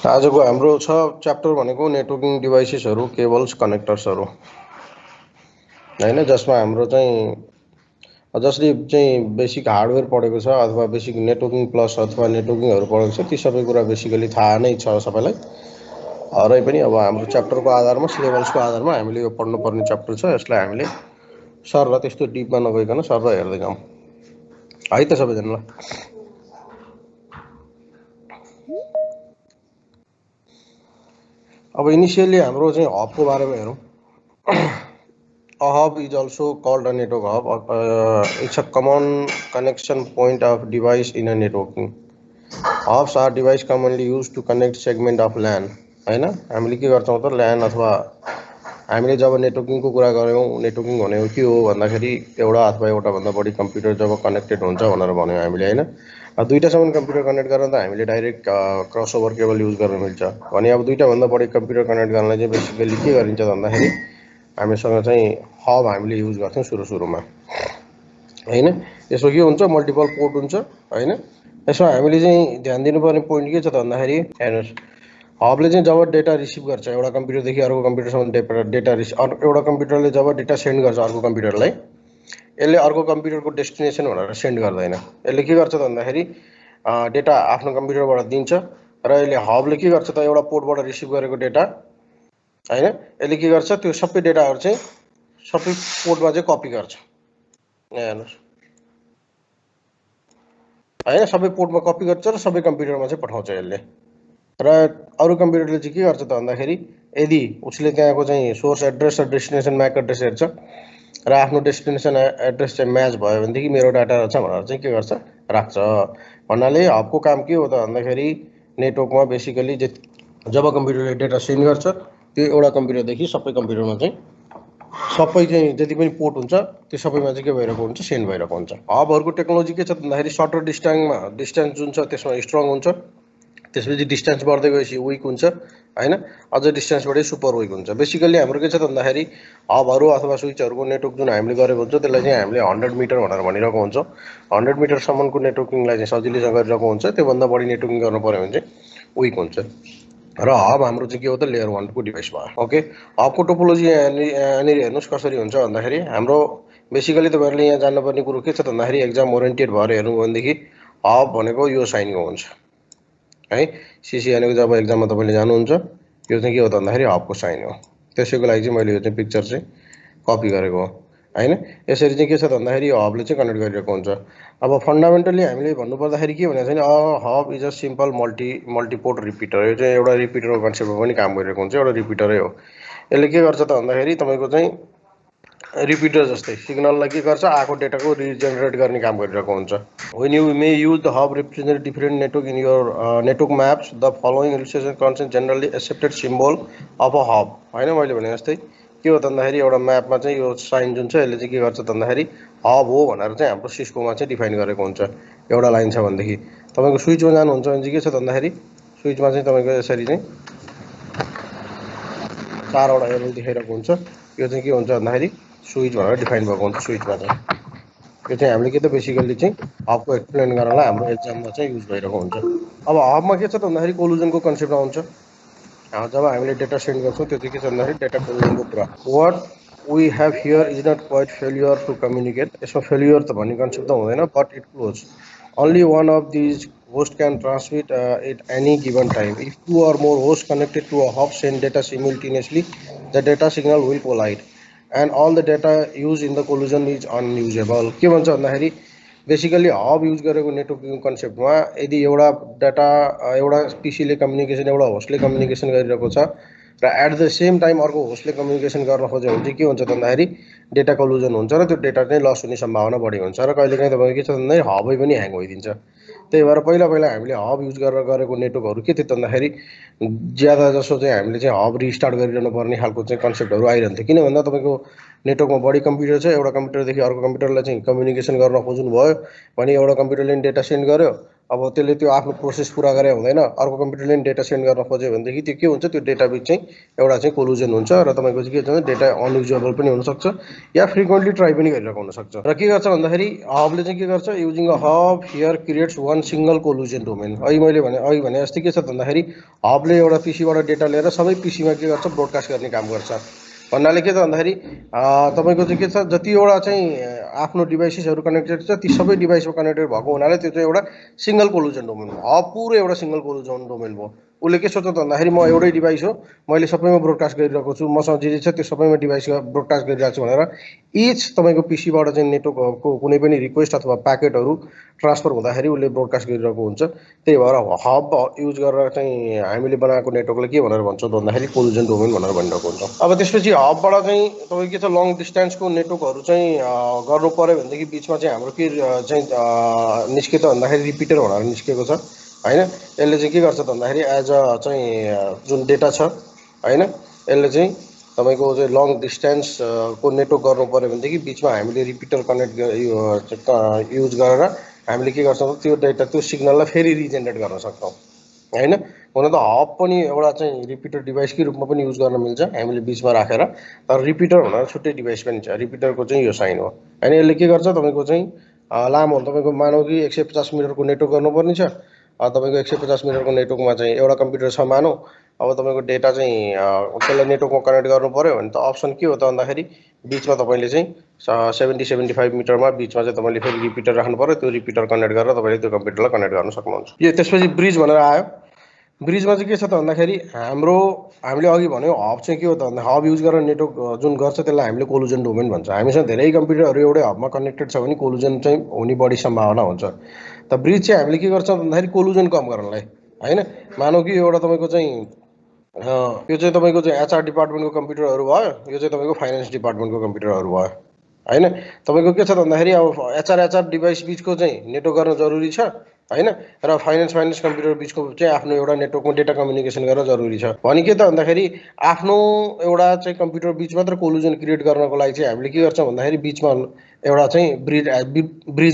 आजको हाम्रो छ च्याप्टर भनेको नेटवर्किङ डिभाइसेसहरू केबल्स कनेक्टर्सहरू हैन जसमा हाम्रो चाहिँ जसले चाहिँ बेसिक हार्डवेयर पढेको छ अथवा बेसिक नेटवर्किङ प्लस अथवा नेटवर्किङहरू पढेको छ ती सबै कुरा बेसिकली थाहा नै छ सबैलाई र पनि अब हाम्रो च्याप्टरको आधारमा सिलेबसको आधारमा हामीले यो पढ्नुपर्ने च्याप्टर छ यसलाई हामीले सर र त्यस्तो डिपमा नगइकन सर र हेर्दै जाउँ है त सबैजनालाई। अब इनिसियली हाम्रो चाहिँ हबको बारेमा हेरौँ। A hub is also called a network hub. It's a common connection point of device in a networking. Hubs are device commonly used to connect segment of LAN. हैन हामीले के गर्छौँ त LAN अथवा हामीले जब नेटवर्किङको कुरा गर्यौँ नेटवर्किङ भनेको के हो भन्दाखेरि एउटा अथवा एउटा भन्दा बढी कम्प्युटर जब कनेक्टेड हुन्छ भनेर भन्यौँ हामीले हैन। दुईटासम्म कम्प्युटर कनेक्ट गर्न त हामीले डाइरेक्ट क्रसओभर केबल युज गर्न मिल्छ भने अब दुईटा भन्दा बढी कम्प्युटर कनेक्ट गर्नलाई चाहिँ बेसिकली के गरिन्छ भन्दाखेरि हामीसँग चाहिँ हब हामीले युज गर्थ्यौँ सुरुमा हैन। यसो के हुन्छ मल्टिपल पोर्ट हुन्छ हैन। यसो हामीले चाहिँ ध्यान दिनुपर्ने पोइन्ट के छ त भन्दाखेरि हेर्नुहोस् हबले चाहिँ जब डेटा रिसिभ गर्छ एउटा कम्प्युटरदेखि अर्को कम्प्युटरसम्म डेटा एउटा कम्प्युटरले जब डेटा सेन्ड गर्छ अर्को कम्प्युटरलाई यसले अर्को कम्प्युटरको डेस्टिनेसन भनेर सेन्ड गर्दैन। यसले के गर्छ त भन्दाखेरि डेटा आफ्नो कम्प्युटरबाट दिन्छ र यसले हबले के गर्छ त एउटा पोर्टबाट रिसिभ गरेको डेटा हैन यसले के गर्छ त्यो सबै डेटाहरू चाहिँ सबै पोर्टमा चाहिँ कपी गर्छ हेर्नुहोस् हैन सबै पोर्टमा कपी गर्छ र सबै कम्प्युटरमा चाहिँ पठाउँछ यसले र अरू कम्प्युटरले चाहिँ के गर्छ त भन्दाखेरि यदि उसले त्यहाँको चाहिँ सोर्स एड्रेस र डेस्टिनेसन म्याक एड्रेस हेर्छ र आफ्नो डेस्टिनेसन एड्रेस चाहिँ म्याच भयो भनेदेखि मेरो डाटा रहेछ भनेर चाहिँ के गर्छ राख्छ। भन्नाले हबको काम के हो त भन्दाखेरि नेटवर्कमा बेसिकली जब कम्प्युटरले डेटा सेन्ड गर्छ त्यो एउटा कम्प्युटरदेखि सबै कम्प्युटरमा चाहिँ सबै चाहिँ जति पनि पोर्ट हुन्छ त्यो सबैमा चाहिँ के भइरहेको हुन्छ सेन्ड भइरहेको हुन्छ। हबहरूको टेक्नोलोजी के छ भन्दाखेरि सर्टर डिस्टेन्स जुन छ त्यसमा स्ट्रङ हुन्छ त्यसपछि डिस्टेन्स बढ्दै गएपछि विक हुन्छ हैन अझ डिस्टेन्सबाटै सुपर विक हुन्छ। बेसिकली हाम्रो के छ त भन्दाखेरि हबहरू अथवा स्विचहरूको नेटवर्क जुन हामीले गरेको हुन्छ त्यसलाई चाहिँ हामीले 100 मिटर भनेर भनिरहेको हुन्छ। 100 मिटरसम्मको नेटवर्किङलाई चाहिँ सजिलैसँग गरिरहेको हुन्छ त्योभन्दा बढी नेटवर्किङ गर्नु पर्यो भने चाहिँ विक हुन्छ र हब हाम्रो चाहिँ के हो त लेयर 1 को डिभाइस भयो। ओके हबको टोपोलोजी यहाँनिर हेर्नुहोस् कसरी हुन्छ भन्दाखेरि हाम्रो बेसिकली तपाईँहरूले यहाँ जान्नुपर्ने कुरो के छ त भन्दाखेरि एक्जाम ओरिएन्टेड भएर हेर्नु भनेदेखि हब भनेको यो साइनको हुन्छ है। सिसी भनेको जब एक्जाममा तपाईँले जानुहुन्छ यो चाहिँ के हो त भन्दाखेरि हबको साइन हो। त्यसैको लागि चाहिँ मैले यो चाहिँ पिक्चर चाहिँ कपी गरेको हो हैन। यसरी चाहिँ के छ त भन्दाखेरि हबले चाहिँ कनेक्ट गरिरहेको हुन्छ। अब फन्डामेन्टली हामीले भन्नुपर्दाखेरि के भनेको छ भने hub is a simple multiport repeater. यो चाहिँ एउटा रिपिटरको कन्सेप्टमा पनि काम गरिरहेको हुन्छ एउटा रिपिटरै हो। यसले के गर्छ त भन्दाखेरि तपाईँको चाहिँ रिपिटर जस्तै सिग्नललाई के गर्छ आएको डेटाको रिजेनेरेट गर्ने काम गरिरहेको हुन्छ। When you may use the hub represent different network in your network maps, the following illustration contains generally accepted symbol of a hub हैन। मैले भने जस्तै के हो त भन्दाखेरि एउटा म्यापमा चाहिँ यो साइन जुन छ यसले चाहिँ के गर्छ त भन्दाखेरि हब हो भनेर चाहिँ हाम्रो सिस्कोमा चाहिँ डिफाइन गरेको हुन्छ। एउटा लाइन छ भनेदेखि तपाईँको स्विचमा जानुहुन्छ भने चाहिँ के छ त भन्दाखेरि स्विचमा चाहिँ तपाईँको यसरी चाहिँ चारवटा एरो देखाइरहेको हुन्छ। यो चाहिँ के हुन्छ भन्दाखेरि स्विच भनेर डिफाइन भएको हुन्छ। स्विचमा चाहिँ यो चाहिँ हामीले के त बेसिकली चाहिँ हबको एक्सप्लेन गर्नलाई हाम्रो एक्जाममा चाहिँ युज भइरहेको हुन्छ। अब हबमा के छ त भन्दाखेरि कोलुजनको कन्सेप्ट आउँछ। जब हामीले डेटा सेन्ड गर्छौँ त्यो चाहिँ के छ भन्दाखेरि डेटा कोलुजनको कुरा। What we have here is not quite failure to communicate. यसमा फेलियर त भन्ने कन्सेप्ट त हुँदैन but it close only one of these hosts can transmit at any given time. If two or more hosts connected to a hub send data simultaneously, the data signal will collide and all the data used in the collision is unusable. के भन्छ भन्दाखेरि basically hub use गरेको networking कन्सेप्टमा यदि एउटा data एउटा पिसीले communication एउटा होस्टले communication गरिरहेको छ र एट द सेम टाइम अर्को होस्टले कम्युनिकेसन गर्न खोज्यो भने चाहिँ के हुन्छ त भन्दाखेरि डेटा कलुजन हुन्छ र त्यो डेटा चाहिँ लस हुने सम्भावना बढी हुन्छ र कहिलेकाहीँ तपाईँको के छ भन्दाखेरि हबै पनि ह्याङ भइदिन्छ। त्यही भएर पहिला हामीले हब युज गरेर गरेको नेटवर्कहरू के थियो त भन्दाखेरि ज्यादा जसो चाहिँ हामीले चाहिँ हब रिस्टार्ट गरिरहनु पर्ने खालको चाहिँ कन्सेप्टहरू आइरहन्थ्यो। किन भन्दा तपाईँको नेटवर्कमा बढी कम्प्युटर छ एउटा कम्प्युटरदेखि अर्को कम्प्युटरलाई चाहिँ कम्युनिकेसन गर्न खोज्नु भयो भने एउटा कम्प्युटरले डेटा सेन्ड गर्यो अब त्यसले त्यो आफ्नो प्रोसेस पुरा गरे हुँदैन, अर्को कम्प्युटरले नि डेटा सेन्ड गर्न खोज्यो भनेदेखि त्यो के हुन्छ, त्यो डेटा बिच चाहिँ एउटा चाहिँ कोलुजन हुन्छ र तपाईँको चाहिँ के हुन्छ डेटा अनयुजेबल पनि हुनसक्छ या फ्रिक्वेन्टली ट्राई पनि गरिरहेको हुनसक्छ। र के गर्छ भन्दाखेरि हबले चाहिँ के गर्छ, using a hub here creates one single collision domain. अघि भने जस्तै के छ भन्दाखेरि हबले एउटा पिसीबाट डेटा लिएर सबै पिसीमा के गर्छ, ब्रोडकास्ट गर्ने काम गर्छ। भन्नाले के छ भन्दाखेरि तपाईँको चाहिँ के छ, जतिवटा चाहिँ आफ्नो डिभाइसेसहरू कनेक्टेड छ ती सबै डिभाइसमा कनेक्टेड भएको हुनाले त्यो चाहिँ एउटा सिङ्गल कोलुजन डोमेन भयो। हब पुरै एउटा सिङ्गल कोलुजन डोमेन भयो। उसले के सोच्छ त भन्दाखेरि म एउटै डिभाइस हो, मैले सबैमा ब्रोडकास्ट गरिरहेको छु, मसँग जे छ त्यो सबैमा डिभाइसमा ब्रोडकास्ट गरिरहेको छु भनेर इच तपाईँको पिसीबाट चाहिँ नेटवर्कको कुनै पनि रिक्वेस्ट अथवा प्याकेटहरू ट्रान्सफर हुँदाखेरि उसले ब्रोडकास्ट गरिरहेको हुन्छ। त्यही भएर हब युज गरेर चाहिँ हामीले बनाएको नेटवर्कलाई के भनेर भन्छौँ भन्दाखेरि कोलुजन डोमेन भनेर भनिरहेको हुन्छ। अब त्यसपछि हबबाट चाहिँ तपाईँको के छ, लङ डिस्टेन्सको नेटवर्कहरू चाहिँ गर्नु पऱ्यो भनेदेखि बिचमा चाहिँ हाम्रो के चाहिँ निस्क्यो त भन्दाखेरि रिपिटर भनेर निस्केको छ होइन। यसले चाहिँ के गर्छ त भन्दाखेरि एज अ चाहिँ जुन डेटा छ होइन, यसले चाहिँ तपाईँको चाहिँ लङ डिस्टेन्स को नेटवर्क गर्नु पऱ्यो भनेदेखि बिचमा हामीले रिपिटर कनेक्ट युज गरेर हामीले के गर्छौँ, त्यो डेटा त्यो सिग्नललाई फेरि रिजेनेरेट गर्न सक्छौँ होइन। हुन त हब पनि एउटा चाहिँ रिपिटर डिभाइसकै रूपमा पनि युज गर्न मिल्छ हामीले बिचमा राखेर, तर रिपिटर भनेर छुट्टै डिभाइस पनि छ। रिपिटरको चाहिँ यो साइन हो होइन। यसले के गर्छ, तपाईँको चाहिँ लामो तपाईँको मानौ कि 150 मिटरको नेटवर्क गर्नुपर्ने छ। तपाईँको 150 मिटरको नेटवर्कमा चाहिँ एउटा कम्प्युटर छ मानौ। अब तपाईँको डेटा चाहिँ त्यसलाई नेटवर्कमा कनेक्ट गर्नु पऱ्यो भने त अप्सन के हो त भन्दाखेरि बिचमा तपाईँले चाहिँ 70-75 मिटरमा बिचमा चाहिँ तपाईँले फेरि रिपिटर राख्नु पऱ्यो। त्यो रिपिटर कनेक्ट गरेर तपाईँले त्यो कम्प्युटरलाई कनेक्ट गर्न सक्नुहुन्छ। यो त्यसपछि ब्रिज भनेर आयो। ब्रिजमा चाहिँ के छ त भन्दाखेरि हामीले अघि भन्यो हब चाहिँ के हो त भन्दा हब युज गरेर नेटवर्क जुन गर्छ त्यसलाई हामीले कोलुजन डोमेन भन्छ। हामीसँग धेरै कम्प्युटरहरू एउटै हबमा कनेक्टेड छ भने कोलुजन चाहिँ हुने बढी सम्भावना हुन्छ। त ब्रिज चाहिँ हामीले के गर्छौँ भन्दाखेरि कोलुजन कम गर्नलाई होइन। मानौ कि एउटा तपाईँको चाहिँ यो चाहिँ तपाईँको चाहिँ एचआर डिपार्टमेन्टको कम्प्युटरहरू भयो, यो चाहिँ तपाईँको फाइनेन्स डिपार्टमेन्टको कम्प्युटरहरू भयो होइन। तपाईँको के छ त भन्दाखेरि अब एचआर डिभाइस बिचको चाहिँ नेटवर्क गर्न जरुरी छ होइन, र फाइनेन्स कम्प्युटर बिचको चाहिँ आफ्नो एउटा नेटवर्कमा डेटा कम्युनिकेसन गर्न जरुरी छ भने के त भन्दाखेरि आफ्नो एउटा चाहिँ कम्प्युटर बिच मात्र कोलुजन क्रिएट गर्नको लागि चाहिँ हामीले के गर्छौँ भन्दाखेरि बिचमा एउटा चाहिँ ब्रिज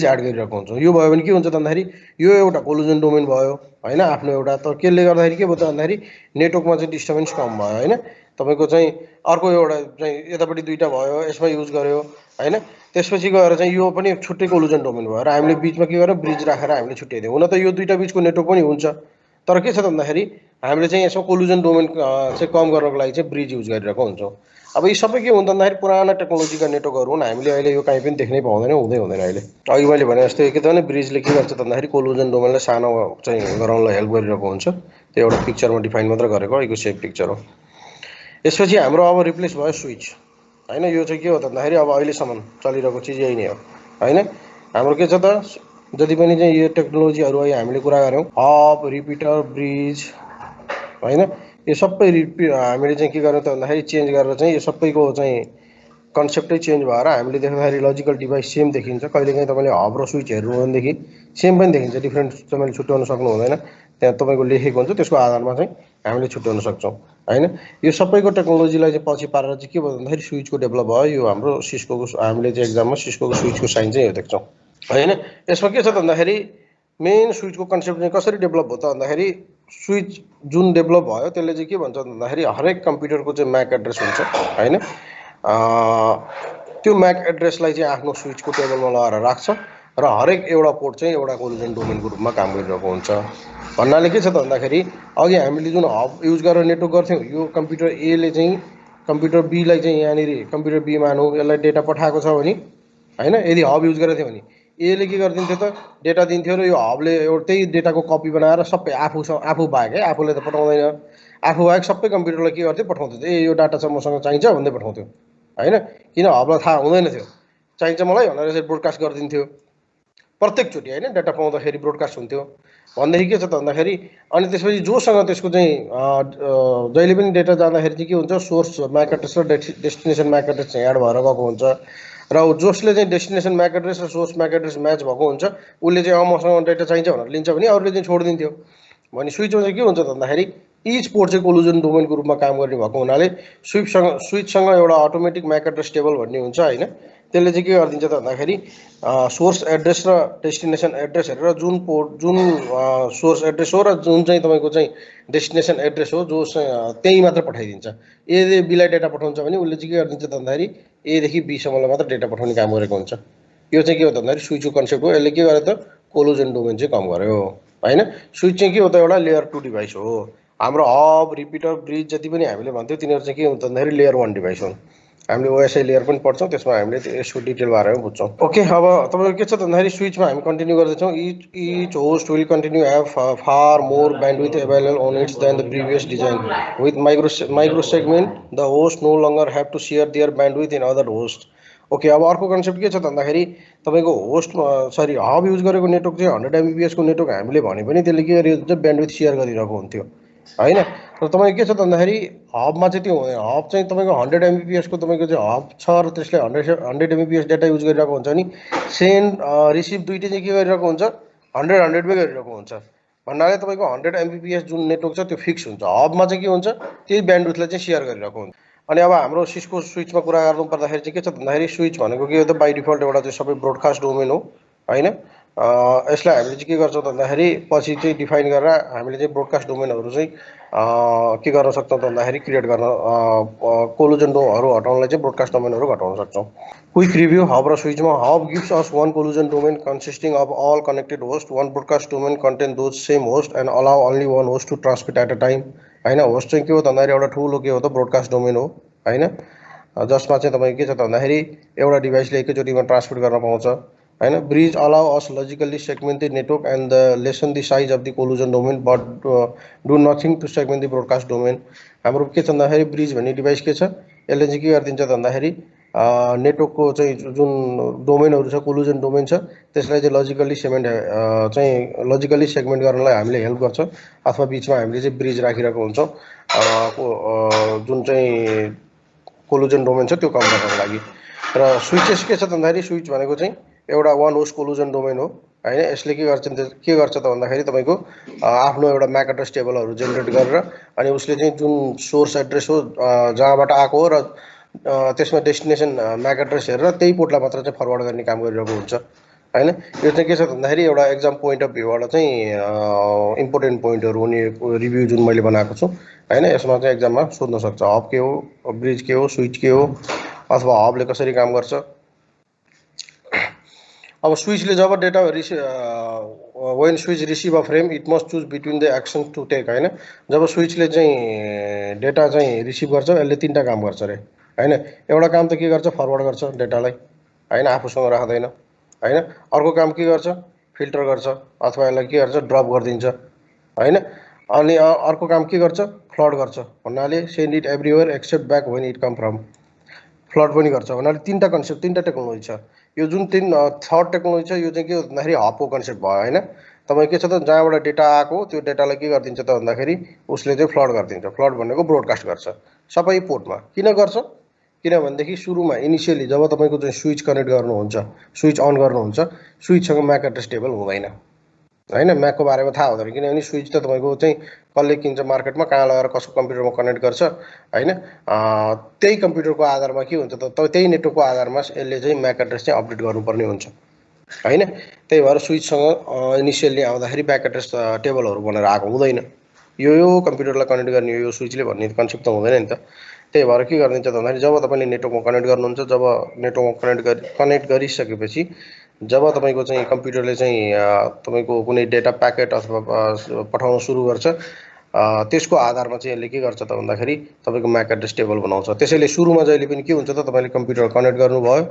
एड गरिरहेको हुन्छौँ। यो भयो भने के हुन्छ त भन्दाखेरि यो एउटा कोलुजन डोमेन भयो होइन आफ्नो एउटा। तर त्यसले गर्दाखेरि के भयो त भन्दाखेरि नेटवर्कमा चाहिँ डिस्टर्बेन्स कम भयो होइन। तपाईँको चाहिँ अर्को एउटा चाहिँ यतापट्टि दुईवटा भयो, यसमा युज गर्यो होइन। त्यसपछि गएर चाहिँ यो पनि छुट्टै कोलुजन डोमेन भयो र हामीले बिचमा के गर्यो, ब्रिज राखेर हामीले छुट्याइदियो। हुन त यो दुईवटा बिचको नेटवर्क पनि हुन्छ, तर के छ त भन्दाखेरि हामीले चाहिँ यसमा कोलुजन डोमेन चाहिँ कम गर्नको लागि चाहिँ ब्रिज युज गरिरहेको हुन्छौँ। अब यी सबै के हुन्छ भन्दाखेरि पुराना टेक्नोलोजीका नेटवर्कहरू हुन्, हामीले अहिले यो काहीँ पनि देख्नै पाउँदैनौँ, हुँदैन अहिले। अघि मैले भने जस्तै के त भने ब्रिजले के गर्छ त भन्दाखेरि कोलुजन डोमेनलाई सानो चाहिँ गराउनलाई हेल्प गरिरहेको हुन्छ। त्यो एउटा पिक्चरमा डिफाइन मात्र गरेको, यो सेम पिक्चर हो। यसपछि हाम्रो अब रिप्लेस भयो स्विच होइन। यो चाहिँ के हो त भन्दाखेरि अब अहिलेसम्म चलिरहेको चिज यही नै हो होइन। हाम्रो के छ त, जति पनि चाहिँ यो टेक्नोलोजीहरू अहिले हामीले कुरा गऱ्यौँ, हब, रिपिटर, ब्रिज होइन, यो सबै हामीले चाहिँ के गर्यौँ त भन्दाखेरि चेन्ज गरेर चाहिँ यो सबैको चाहिँ कन्सेप्टै चेन्ज भएर हामीले देख्दाखेरि लजिकल डिभाइस सेम देखिन्छ। कहिलेकाहीँ तपाईँले हब र स्विच हेर्नु भनेदेखि सेम पनि देखिन्छ, डिफ्रेन्ट तपाईँले छुट्याउन सक्नु हुँदैन। त्यहाँ तपाईँको लेखेको हुन्छ, त्यसको आधारमा चाहिँ हामीले छुट्याउन सक्छौँ होइन। यो सबैको टेक्नोलोजीलाई चाहिँ पछि पारेर चाहिँ के भयो भन्दाखेरि स्विचको डेभलप भयो। यो हाम्रो सिस्कोको हामीले चाहिँ एक्जाममा सिस्कोको स्विचको साइन चाहिँ यो देख्छौँ होइन। यसमा के छ त भन्दाखेरि मेन स्विचको कन्सेप्ट चाहिँ कसरी डेभलप भयो त भन्दाखेरि स्विच जुन डेभलप भयो त्यसले चाहिँ के भन्छ भन्दाखेरि हरेक कम्प्युटरको चाहिँ म्याक एड्रेस हुन्छ होइन। त्यो म्याक एड्रेसलाई चाहिँ आफ्नो स्विचको टेबलमा लगाएर राख्छ र हरेक एउटा पोर्ट चाहिँ एउटा कोलुजन डोमेनको रूपमा काम गरिरहेको हुन्छ। भन्नाले के छ त भन्दाखेरि अघि हामीले जुन हब युज गरेर नेटवर्क गर्थ्यौँ, यो कम्प्युटर एले चाहिँ कम्प्युटर बीलाई चाहिँ यहाँनिर कम्प्युटर बी मानौँ, यसलाई डेटा पठाएको छ भने होइन, यदि हब युज गरेको थियो भने एले के गरिदिन्थ्यो त, डेटा दिन्थ्यो र यो हबले त्यही डेटाको कपी बनाएर सबै आफू बाहेक है, आफूले त पठाउँदैन, आफू बाहेक सबै कम्प्युटरलाई के गर्थ्यो, पठाउँथ्यो। यो डाटा चाहिँ मसँग चाहिन्छ भन्दै पठाउँथ्यो होइन। किन हबलाई थाहा हुँदैन थियो, चाहिन्छ मलाई भनेर चाहिँ ब्रोडकास्ट गरिदिन्थ्यो प्रत्येकचोटि होइन। डेटा पाउँदाखेरि ब्रोडकास्ट हुन्थ्यो भनेदेखि के छ त भन्दाखेरि अनि त्यसपछि जोसँग त्यसको चाहिँ जहिले पनि डेटा जाँदाखेरि चाहिँ के हुन्छ, सोर्स म्याक एड्रेस र डेस्टिनेसन म्याक एड्रेस चाहिँ एड भएर गएको हुन्छ र जसले चाहिँ डेस्टिनेसन म्याक एड्रेस र सोर्स म्याक एड्रेस म्याच भएको हुन्छ उसले चाहिँ मसँग डेटा चाहिन्छ भनेर लिन्छ भने अरूले चाहिँ छोडिदिन्थ्यो। भने स्विचमा चाहिँ के हुन्छ त भन्दाखेरि इच पोर्ट चाहिँ कोलुजन डोमेनको रूपमा काम गर्ने भएको हुनाले स्विचसँग एउटा अटोमेटिक म्याक एड्रेस टेबल भन्ने हुन्छ होइन। त्यसले चाहिँ के गरिदिन्छ त भन्दाखेरि सोर्स एड्रेस र डेस्टिनेसन एड्रेस हेरेर जुन सोर्स एड्रेस हो र जुन चाहिँ तपाईँको चाहिँ डेस्टिनेसन एड्रेस हो जो त्यही मात्र पठाइदिन्छ। यदि बीलाई डेटा पठाउँछ भने उसले चाहिँ के गरिदिन्छ त भन्दाखेरि एदेखि बीसम्मलाई मात्र डेटा पठाउने काम गरेको हुन्छ। यो चाहिँ के हो त भन्दाखेरि स्विचको कन्सेप्ट हो। यसले के गर्यो त कोलोजन डोमेन चाहिँ कम गर्यो होइन। स्विच चाहिँ के हो त एउटा लेयर 2 डिभाइस हो। हाम्रो हब रिपिटर ब्रिज जति पनि हामीले भन्थ्यौँ तिनीहरू चाहिँ के हुन्छ भन्दाखेरि लेयर 1 डिभाइस हुन्। हामीले ओएसआई लेयर पनि पढ्छौँ, त्यसमा हामीले यसको डिटेल बारेमा बुझ्छौँ। ओके, अब तपाईँको के छ त भन्दाखेरि स्विचमा हामी कन्टिन्यू गर्दैछौँ। Each host will continue have far more bandwidth available on its then the previous design with micro segment the host no longer have to share their bandwidth in other host. Okay, अब अर्को concept के छ त भन्दाखेरि तपाईँको hub use गरेको network चाहिँ 100 Mbps को नेटवर्क हामीले भने पनि त्यसले के गरिरहेको हुन्छ ब्यान्डविड्थ सेयर गरिरहेको हुन्थ्यो होइन। र तपाईँको के छ त भन्दाखेरि हबमा चाहिँ त्यो हुँदैन। हब चाहिँ तपाईँको 100 Mbps को तपाईँको चाहिँ हब छ र त्यसले 100 Mbps डेटा युज गरिरहेको हुन्छ नि सेन्ड रिसिभ दुइटै चाहिँ के गरिरहेको हुन्छ 100मै गरिरहेको हुन्छ। भन्नाले तपाईँको 100 Mbps जुन नेटवर्क छ त्यो फिक्स हुन्छ। हबमा चाहिँ के हुन्छ त्यही ब्यान्डविड्थलाई चाहिँ सेयर गरिरहेको हुन्छ। अनि अब हाम्रो सिस्को स्विचमा कुरा गर्नु पर्दाखेरि चाहिँ के छ भन्दाखेरि स्विच भनेको के हो त बाई डिफल्ट एउटा चाहिँ सबै ब्रोडकास्ट डोमेन हो होइन। यसलाई हामीले चाहिँ के गर्छौँ त भन्दाखेरि पछि चाहिँ डिफाइन गरेर हामीले चाहिँ ब्रोडकास्ट डोमेनहरू चाहिँ के गर्न सक्छौँ त भन्दाखेरि क्रिएट गर्न कोलोजनहरू हटाउनलाई चाहिँ ब्रोडकास्ट डोमेनहरू घटाउन सक्छौँ। क्विक रिभ्यू हब र स्विचमा hub gives us one collision domain consisting of all connected host. one broadcast domain contain those same host and allow only one host to transmit at a time होइन। Host चाहिँ के हो त भन्दाखेरि एउटा ठुलो के हो त ब्रोडकास्ट डोमेन हो होइन, जसमा चाहिँ तपाईँको के छ त भन्दाखेरि एउटा डिभाइसले एकैचोटिमा ट्रान्समिट गर्न पाउँछ होइन। Bridge allow us logically segment the network and the lessen the size of the collision domain but do nothing to segment the broadcast domain. हाम्रो के छ भन्दाखेरि ब्रिज भन्ने डिभाइस के छ यसले चाहिँ के गरिदिन्छ त भन्दाखेरि नेटवर्कको चाहिँ जुन डोमेनहरू छ कोलोजन डोमेन छ त्यसलाई चाहिँ लजिकली सेगमेन्ट गर्नलाई हामीले हेल्प गर्छ। अथवा बिचमा हामीले चाहिँ ब्रिज राखिरहेको हुन्छौँ जुन चाहिँ कोलोजन डोमेन छ त्यो कम गर्नको लागि। र स्विचेस के छ त भन्दाखेरि स्विच भनेको चाहिँ एउटा वान होस्ट कोलोजन डोमेन हो होइन। यसले के गर्छ त भन्दाखेरि तपाईँको आफ्नो एउटा म्याक एड्रेस टेबलहरू जेनेरेट गरेर अनि उसले चाहिँ जुन सोर्स एड्रेस हो जहाँबाट आएको हो र त्यसमा डेस्टिनेसन म्याक एड्रेस हेरेर त्यही पोर्टलाई मात्र चाहिँ फरवर्ड गर्ने काम गरिरहेको हुन्छ होइन। यो चाहिँ के छ भन्दाखेरि एउटा एक्जाम पोइन्ट अफ भ्यूबाट चाहिँ इम्पोर्टेन्ट पोइन्टहरू हुने रिभ्यू जुन मैले बनाएको छु होइन। यसमा चाहिँ एक्जाममा सोध्न सक्छ हब के हो, ब्रिज के हो, स्विच के हो अथवा हबले कसरी काम गर्छ। अब स्विचले जब data when switch receive a frame it must choose between the action to take होइन। जब स्विचले चाहिँ डेटा चाहिँ रिसिभ गर्छ यसले 3टा काम गर्छ अरे होइन। एउटा काम त के गर्छ फरवर्ड गर्छ डेटालाई होइन, आफूसँग राख्दैन होइन। अर्को काम के गर्छ फिल्टर गर्छ अथवा यसलाई के गर्छ ड्रप गरिदिन्छ होइन। अनि अर्को काम के गर्छ फ्लड गर्छ भन्नाले send it everywhere except back when it come from. Flood पनि गर्छ भन्नाले 3टा कन्सेप्ट 3टा टेक्नोलोजी छ। यो जुन थर्ड टेक्नोलोजी छ यो चाहिँ के हो भन्दाखेरि हबको कन्सेप्ट भयो होइन। तपाईँ के छ त जहाँबाट डेटा आएको त्यो डेटालाई के गरिदिन्छ त भन्दाखेरि उसले चाहिँ फ्लड गरिदिन्छ। फ्लड भनेको ब्रोडकास्ट गर्छ सबै पोर्टमा। किन गर्छ किनभनेदेखि सुरुमा इनिसियली जब तपाईँको चाहिँ स्विच कनेक्ट गर्नुहुन्छ स्विच अन गर्नुहुन्छ स्विचसँग म्याक एड्रेस टेबल हुँदैन होइन। म्याकको बारेमा थाहा हुँदैन किनभने स्विच त तपाईँको चाहिँ कसले किन्छ मार्केटमा कहाँ लगाएर कसको कम्प्युटरमा कनेक्ट गर्छ होइन। त्यही कम्प्युटरको आधारमा के हुन्छ त त्यही नेटवर्कको आधारमा यसले चाहिँ म्याक एड्रेस चाहिँ अपडेट गर्नुपर्ने हुन्छ होइन। त्यही भएर स्विचसँग इनिसियली आउँदाखेरि ब्याक एड्रेस टेबलहरू बनाएर आएको हुँदैन। यो कम्प्युटरलाई कनेक्ट गर्ने यो स्विचले भन्ने कन्सेप्ट त हुँदैन नि त। त्यही भएर के गरिदिन्छ त भन्दाखेरि जब तपाईँले नेटवर्कमा कनेक्ट गर्नुहुन्छ जब नेटवर्कमा कनेक्ट गरिसकेपछि जब तपाईँको चाहिँ कम्प्युटरले चाहिँ तपाईँको कुनै डेटा प्याकेट अथवा पठाउन सुरु गर्छ त्यसको आधारमा चाहिँ यसले के गर्छ त भन्दाखेरि तपाईँको म्याक एड्रेस टेबल बनाउँछ। त्यसैले सुरुमा जहिले पनि के हुन्छ त तपाईँले कम्प्युटर कनेक्ट गर्नुभयो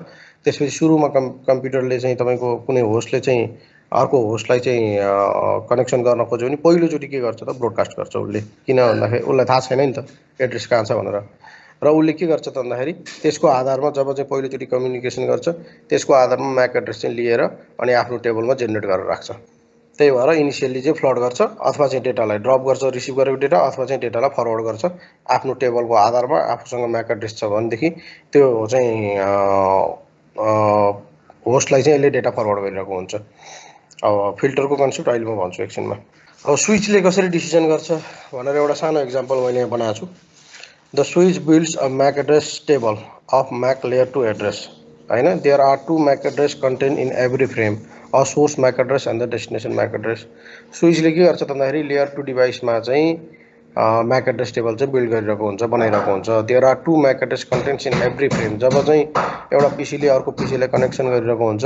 त्यसपछि सुरुमा कम्प्युटरले चाहिँ तपाईँको कुनै होस्टले चाहिँ अर्को होस्टलाई चाहिँ कनेक्सन गर्न खोज्यो भने पहिलोचोटि के गर्छ त ब्रोडकास्ट गर्छ उसले। किन भन्दाखेरि उसलाई थाहा छैन नि त एड्रेस कहाँ छ भनेर। र उसले के गर्छ त भन्दाखेरि त्यसको आधारमा जब चाहिँ पहिलोचोटि कम्युनिकेसन गर्छ त्यसको आधारमा म्याक एड्रेस चाहिँ लिएर अनि आफ्नो टेबलमा जेनेरेट गरेर राख्छ। त्यही भएर इनिसियली चाहिँ फ्लड गर्छ अथवा चाहिँ डेटालाई ड्रप गर्छ रिसिभ गरेको डेटा अथवा चाहिँ डेटालाई फरवर्ड गर्छ आफ्नो टेबलको आधारमा। आफूसँग म्याक एड्रेस छ भनेदेखि त्यो चाहिँ होस्टलाई चाहिँ यसले डेटा फरवर्ड गरिरहेको हुन्छ। अब फिल्टरको कन्सेप्ट अहिले म भन्छु एकछिनमा। अब स्विचले कसरी डिसिजन गर्छ भनेर एउटा सानो एक्जाम्पल मैले यहाँ बनाएको छु। The switch builds a MAC address table of MAC layer 2 address होइन, there are two MAC address content in every frame, a source MAC address and the destination MAC address. स्विचले के गर्छ त भन्दाखेरि लेयर 2 डिभाइसमा चाहिँ म्याक एड्रेस टेबल चाहिँ build गरिरहेको हुन्छ, बनाइरहेको हुन्छ। There are two MAC address contents in every frame, जब चाहिँ एउटा पिसीले अर्को पिसीलाई कनेक्सन गरिरहेको हुन्छ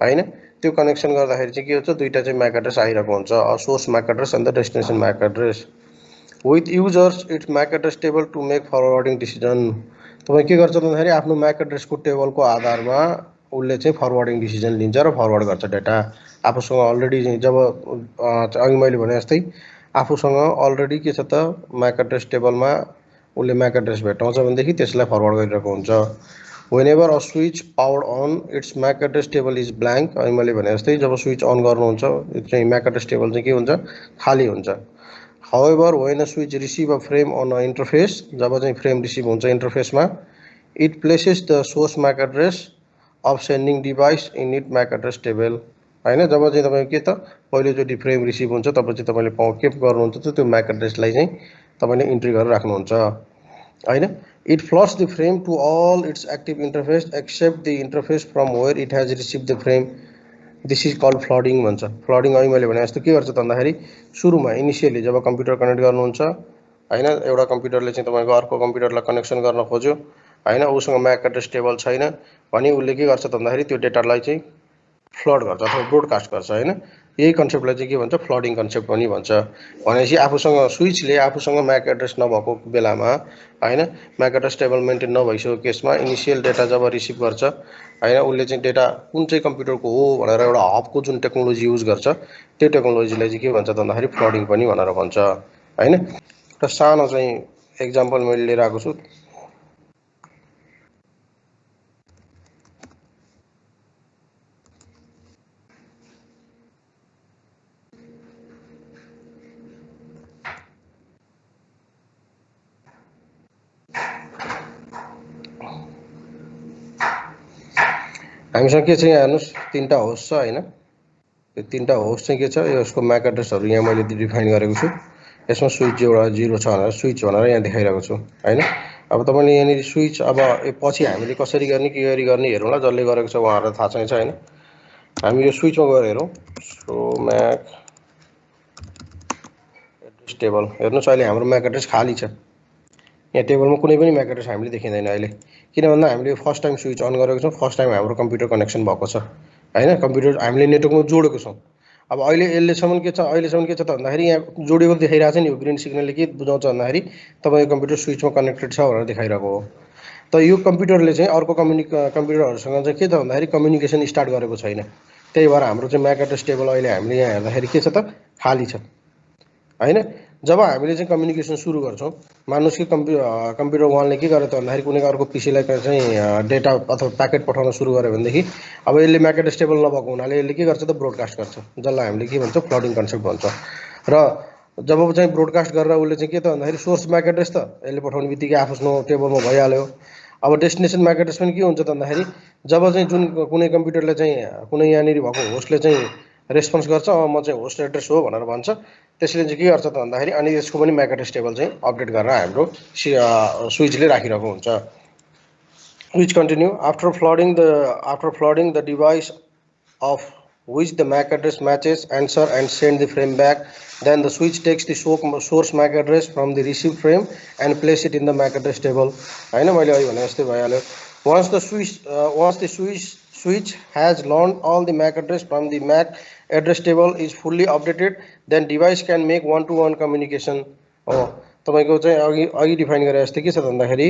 होइन, त्यो कनेक्सन गर्दाखेरि चाहिँ के हुन्छ, दुईवटा चाहिँ म्याक एड्रेस आइरहेको हुन्छ, a source MAC address and the destination MAC address. With युजर्स its MAC address table to make forwarding decision. तपाईँ के गर्छ भन्दाखेरि आफ्नो म्याक एड्रेसको टेबलको आधारमा उसले चाहिँ फरवर्डिङ डिसिजन लिन्छ र फरवर्ड गर्छ डेटा। आफूसँग अलरेडी जब अघि मैले भने जस्तै आफूसँग अलरेडी के छ त म्याक एड्रेस टेबलमा उसले म्याक एड्रेस भेटाउँछ भनेदेखि त्यसलाई फरवर्ड गरिरहेको हुन्छ। Whenever a switch power on its MAC address table is blank, अनि मैले भने जस्तै जब स्विच अन गर्नुहुन्छ चाहिँ म्याक एड्रेस टेबल चाहिँ के हुन्छ, खाली हुन्छ। However when a switch receive a frame on a interface, जब चाहिँ फ्रेम रिसिभ हुन्छ इन्टरफेसमा, it places the source MAC address of sending device in it MAC address table. होइन, जब चाहिँ तपाईँको के त पहिलोचोटि फ्रेम रिसिभ हुन्छ तब चाहिँ तपाईँले के गर्नुहुन्छ त त्यो म्याक एड्रेसलाई चाहिँ तपाईँले इन्ट्री गरेर राख्नुहुन्छ होइन। It floods the frame to all its active interface except the interface from where it has receive the frame, this is called flooding भन्छ। फ्लडिङ अघि मैले भने जस्तो के गर्छ त भन्दाखेरि सुरुमा इनिसियली जब कम्प्युटर कनेक्ट गर्नुहुन्छ होइन, एउटा कम्प्युटरले चाहिँ तपाईँको अर्को कम्प्युटरलाई कनेक्सन गर्न खोज्यो होइन, उसँग म्याक एड्रेस टेबल छैन भने उसले के गर्छ त भन्दाखेरि त्यो डेटालाई चाहिँ फ्लड गर्छ अथवा ब्रोडकास्ट गर्छ होइन। यही कन्सेप्टलाई चाहिँ के भन्छ, फ्लडिङ कन्सेप्ट पनि भन्छ। भनेपछि आफूसँग स्विचले आफूसँग म्याक एड्रेस नभएको बेलामा होइन, म्याक एड्रेस टेबल मेन्टेन नभइसकेको केसमा इनिसियल डेटा जब रिसिभ गर्छ होइन, उसले चाहिँ डेटा कुन चाहिँ कम्प्युटरको हो भनेर एउटा हबको जुन टेक्नोलोजी युज गर्छ त्यो टेक्नोलोजीलाई चाहिँ के भन्छ त भन्दाखेरि फ्लडिङ पनि भनेर भन्छ होइन। एउटा सानो चाहिँ एक्जाम्पल मैले लिएर आएको छु। हामीसँग के छ यहाँ हेर्नुहोस्, तिनवटा होस्ट छ होइन, यो तिनवटा होस्ट चाहिँ के छ, यसको म्याक एड्रेसहरू यहाँ मैले डिफाइन गरेको छु। यसमा स्विच एउटा 0 छ भनेर स्विच भनेर यहाँ देखाइरहेको छु होइन। अब तपाईँले यहाँनिर स्विच अब पछि हामीले कसरी गर्ने के गरी गर्ने हेरौँला, जसले गरेको छ उहाँहरूलाई थाहा छैन होइन। हामी यो स्विचमा गएर हेरौँ, सो म्याक एड्रेस टेबल हेर्नुहोस्, अहिले हाम्रो म्याक एड्रेस खाली छ, यहाँ टेबलमा कुनै पनि म्याक एड्रेस हामीले देखिँदैन अहिले। किन भन्दा हामीले फर्स्ट टाइम स्विच अन गरेको छौँ, फर्स्ट टाइम हाम्रो कम्प्युटर कनेक्सन भएको छ होइन, कम्प्युटर हामीले नेटवर्कमा जोडेको छौँ। अब अहिले अहिलेसम्म के छ त भन्दाखेरि यहाँ जोडेको देखाइरहेको छ नि, यो ग्रिन सिग्नलले के बुझाउँछ भन्दाखेरि तपाईँको कम्प्युटर स्विचमा कनेक्टेड छ भनेर देखाइरहेको हो। त यो कम्प्युटरले चाहिँ अर्को कम्प्युटरहरूसँग चाहिँ के त भन्दाखेरि कम्युनिकेसन स्टार्ट गरेको छैन, त्यही भएर हाम्रो चाहिँ म्याक एड्रेस टेबल अहिले हामीले यहाँ हेर्दाखेरि के छ त, खाली छ होइन। जब हामीले चाहिँ कम्युनिकेसन सुरु गर्छौँ, मान्नुहोस् कि कम्प्युटर वानले के गर्यो त भन्दाखेरि कुनै अर्को पिसीलाई चाहिँ डेटा अथवा प्याकेट पठाउन सुरु गर्यो भनेदेखि अब यसले म्याक एड्रेस टेबल नभएको हुनाले यसले के गर्छ त ब्रोडकास्ट गर्छ, जसलाई हामीले के भन्छ, फ्लडिङ कन्सेप्ट भन्छ। र जब चाहिँ ब्रोडकास्ट गरेर उसले चाहिँ के त भन्दाखेरि सोर्स म्याक एड्रेस त यसले पठाउने बित्तिकै आफ्नो टेबलमा भइहाल्यो। अब डेस्टिनेसन म्याक एड्रेस पनि के हुन्छ त भन्दाखेरि जब चाहिँ जुन कुनै कम्प्युटरले चाहिँ कुनै यहाँनिर भएको होस्टले चाहिँ रेस्पोन्स गर्छ, म चाहिँ होस्ट एड्रेस हो भनेर भन्छ, त्यसले चाहिँ के गर्छ त भन्दाखेरि अनि यसको पनि म्याक एड्रेस टेबल चाहिँ अपडेट गरेर हाम्रो स्विचले राखिरहेको हुन्छ। Switch continue after flooding the device of which the MAC address matches answer and send the frame back, then the switch takes the source MAC address from the received frame and place it in the MAC address table होइन, मैले अहिले भने जस्तै भइहाल्यो। once the switch has learned all the MAC address from the MAC address table is fully updated, then device can make one-to-one communication हो। तपाईँको चाहिँ अघि डिफाइन गरे जस्तै के छ भन्दाखेरि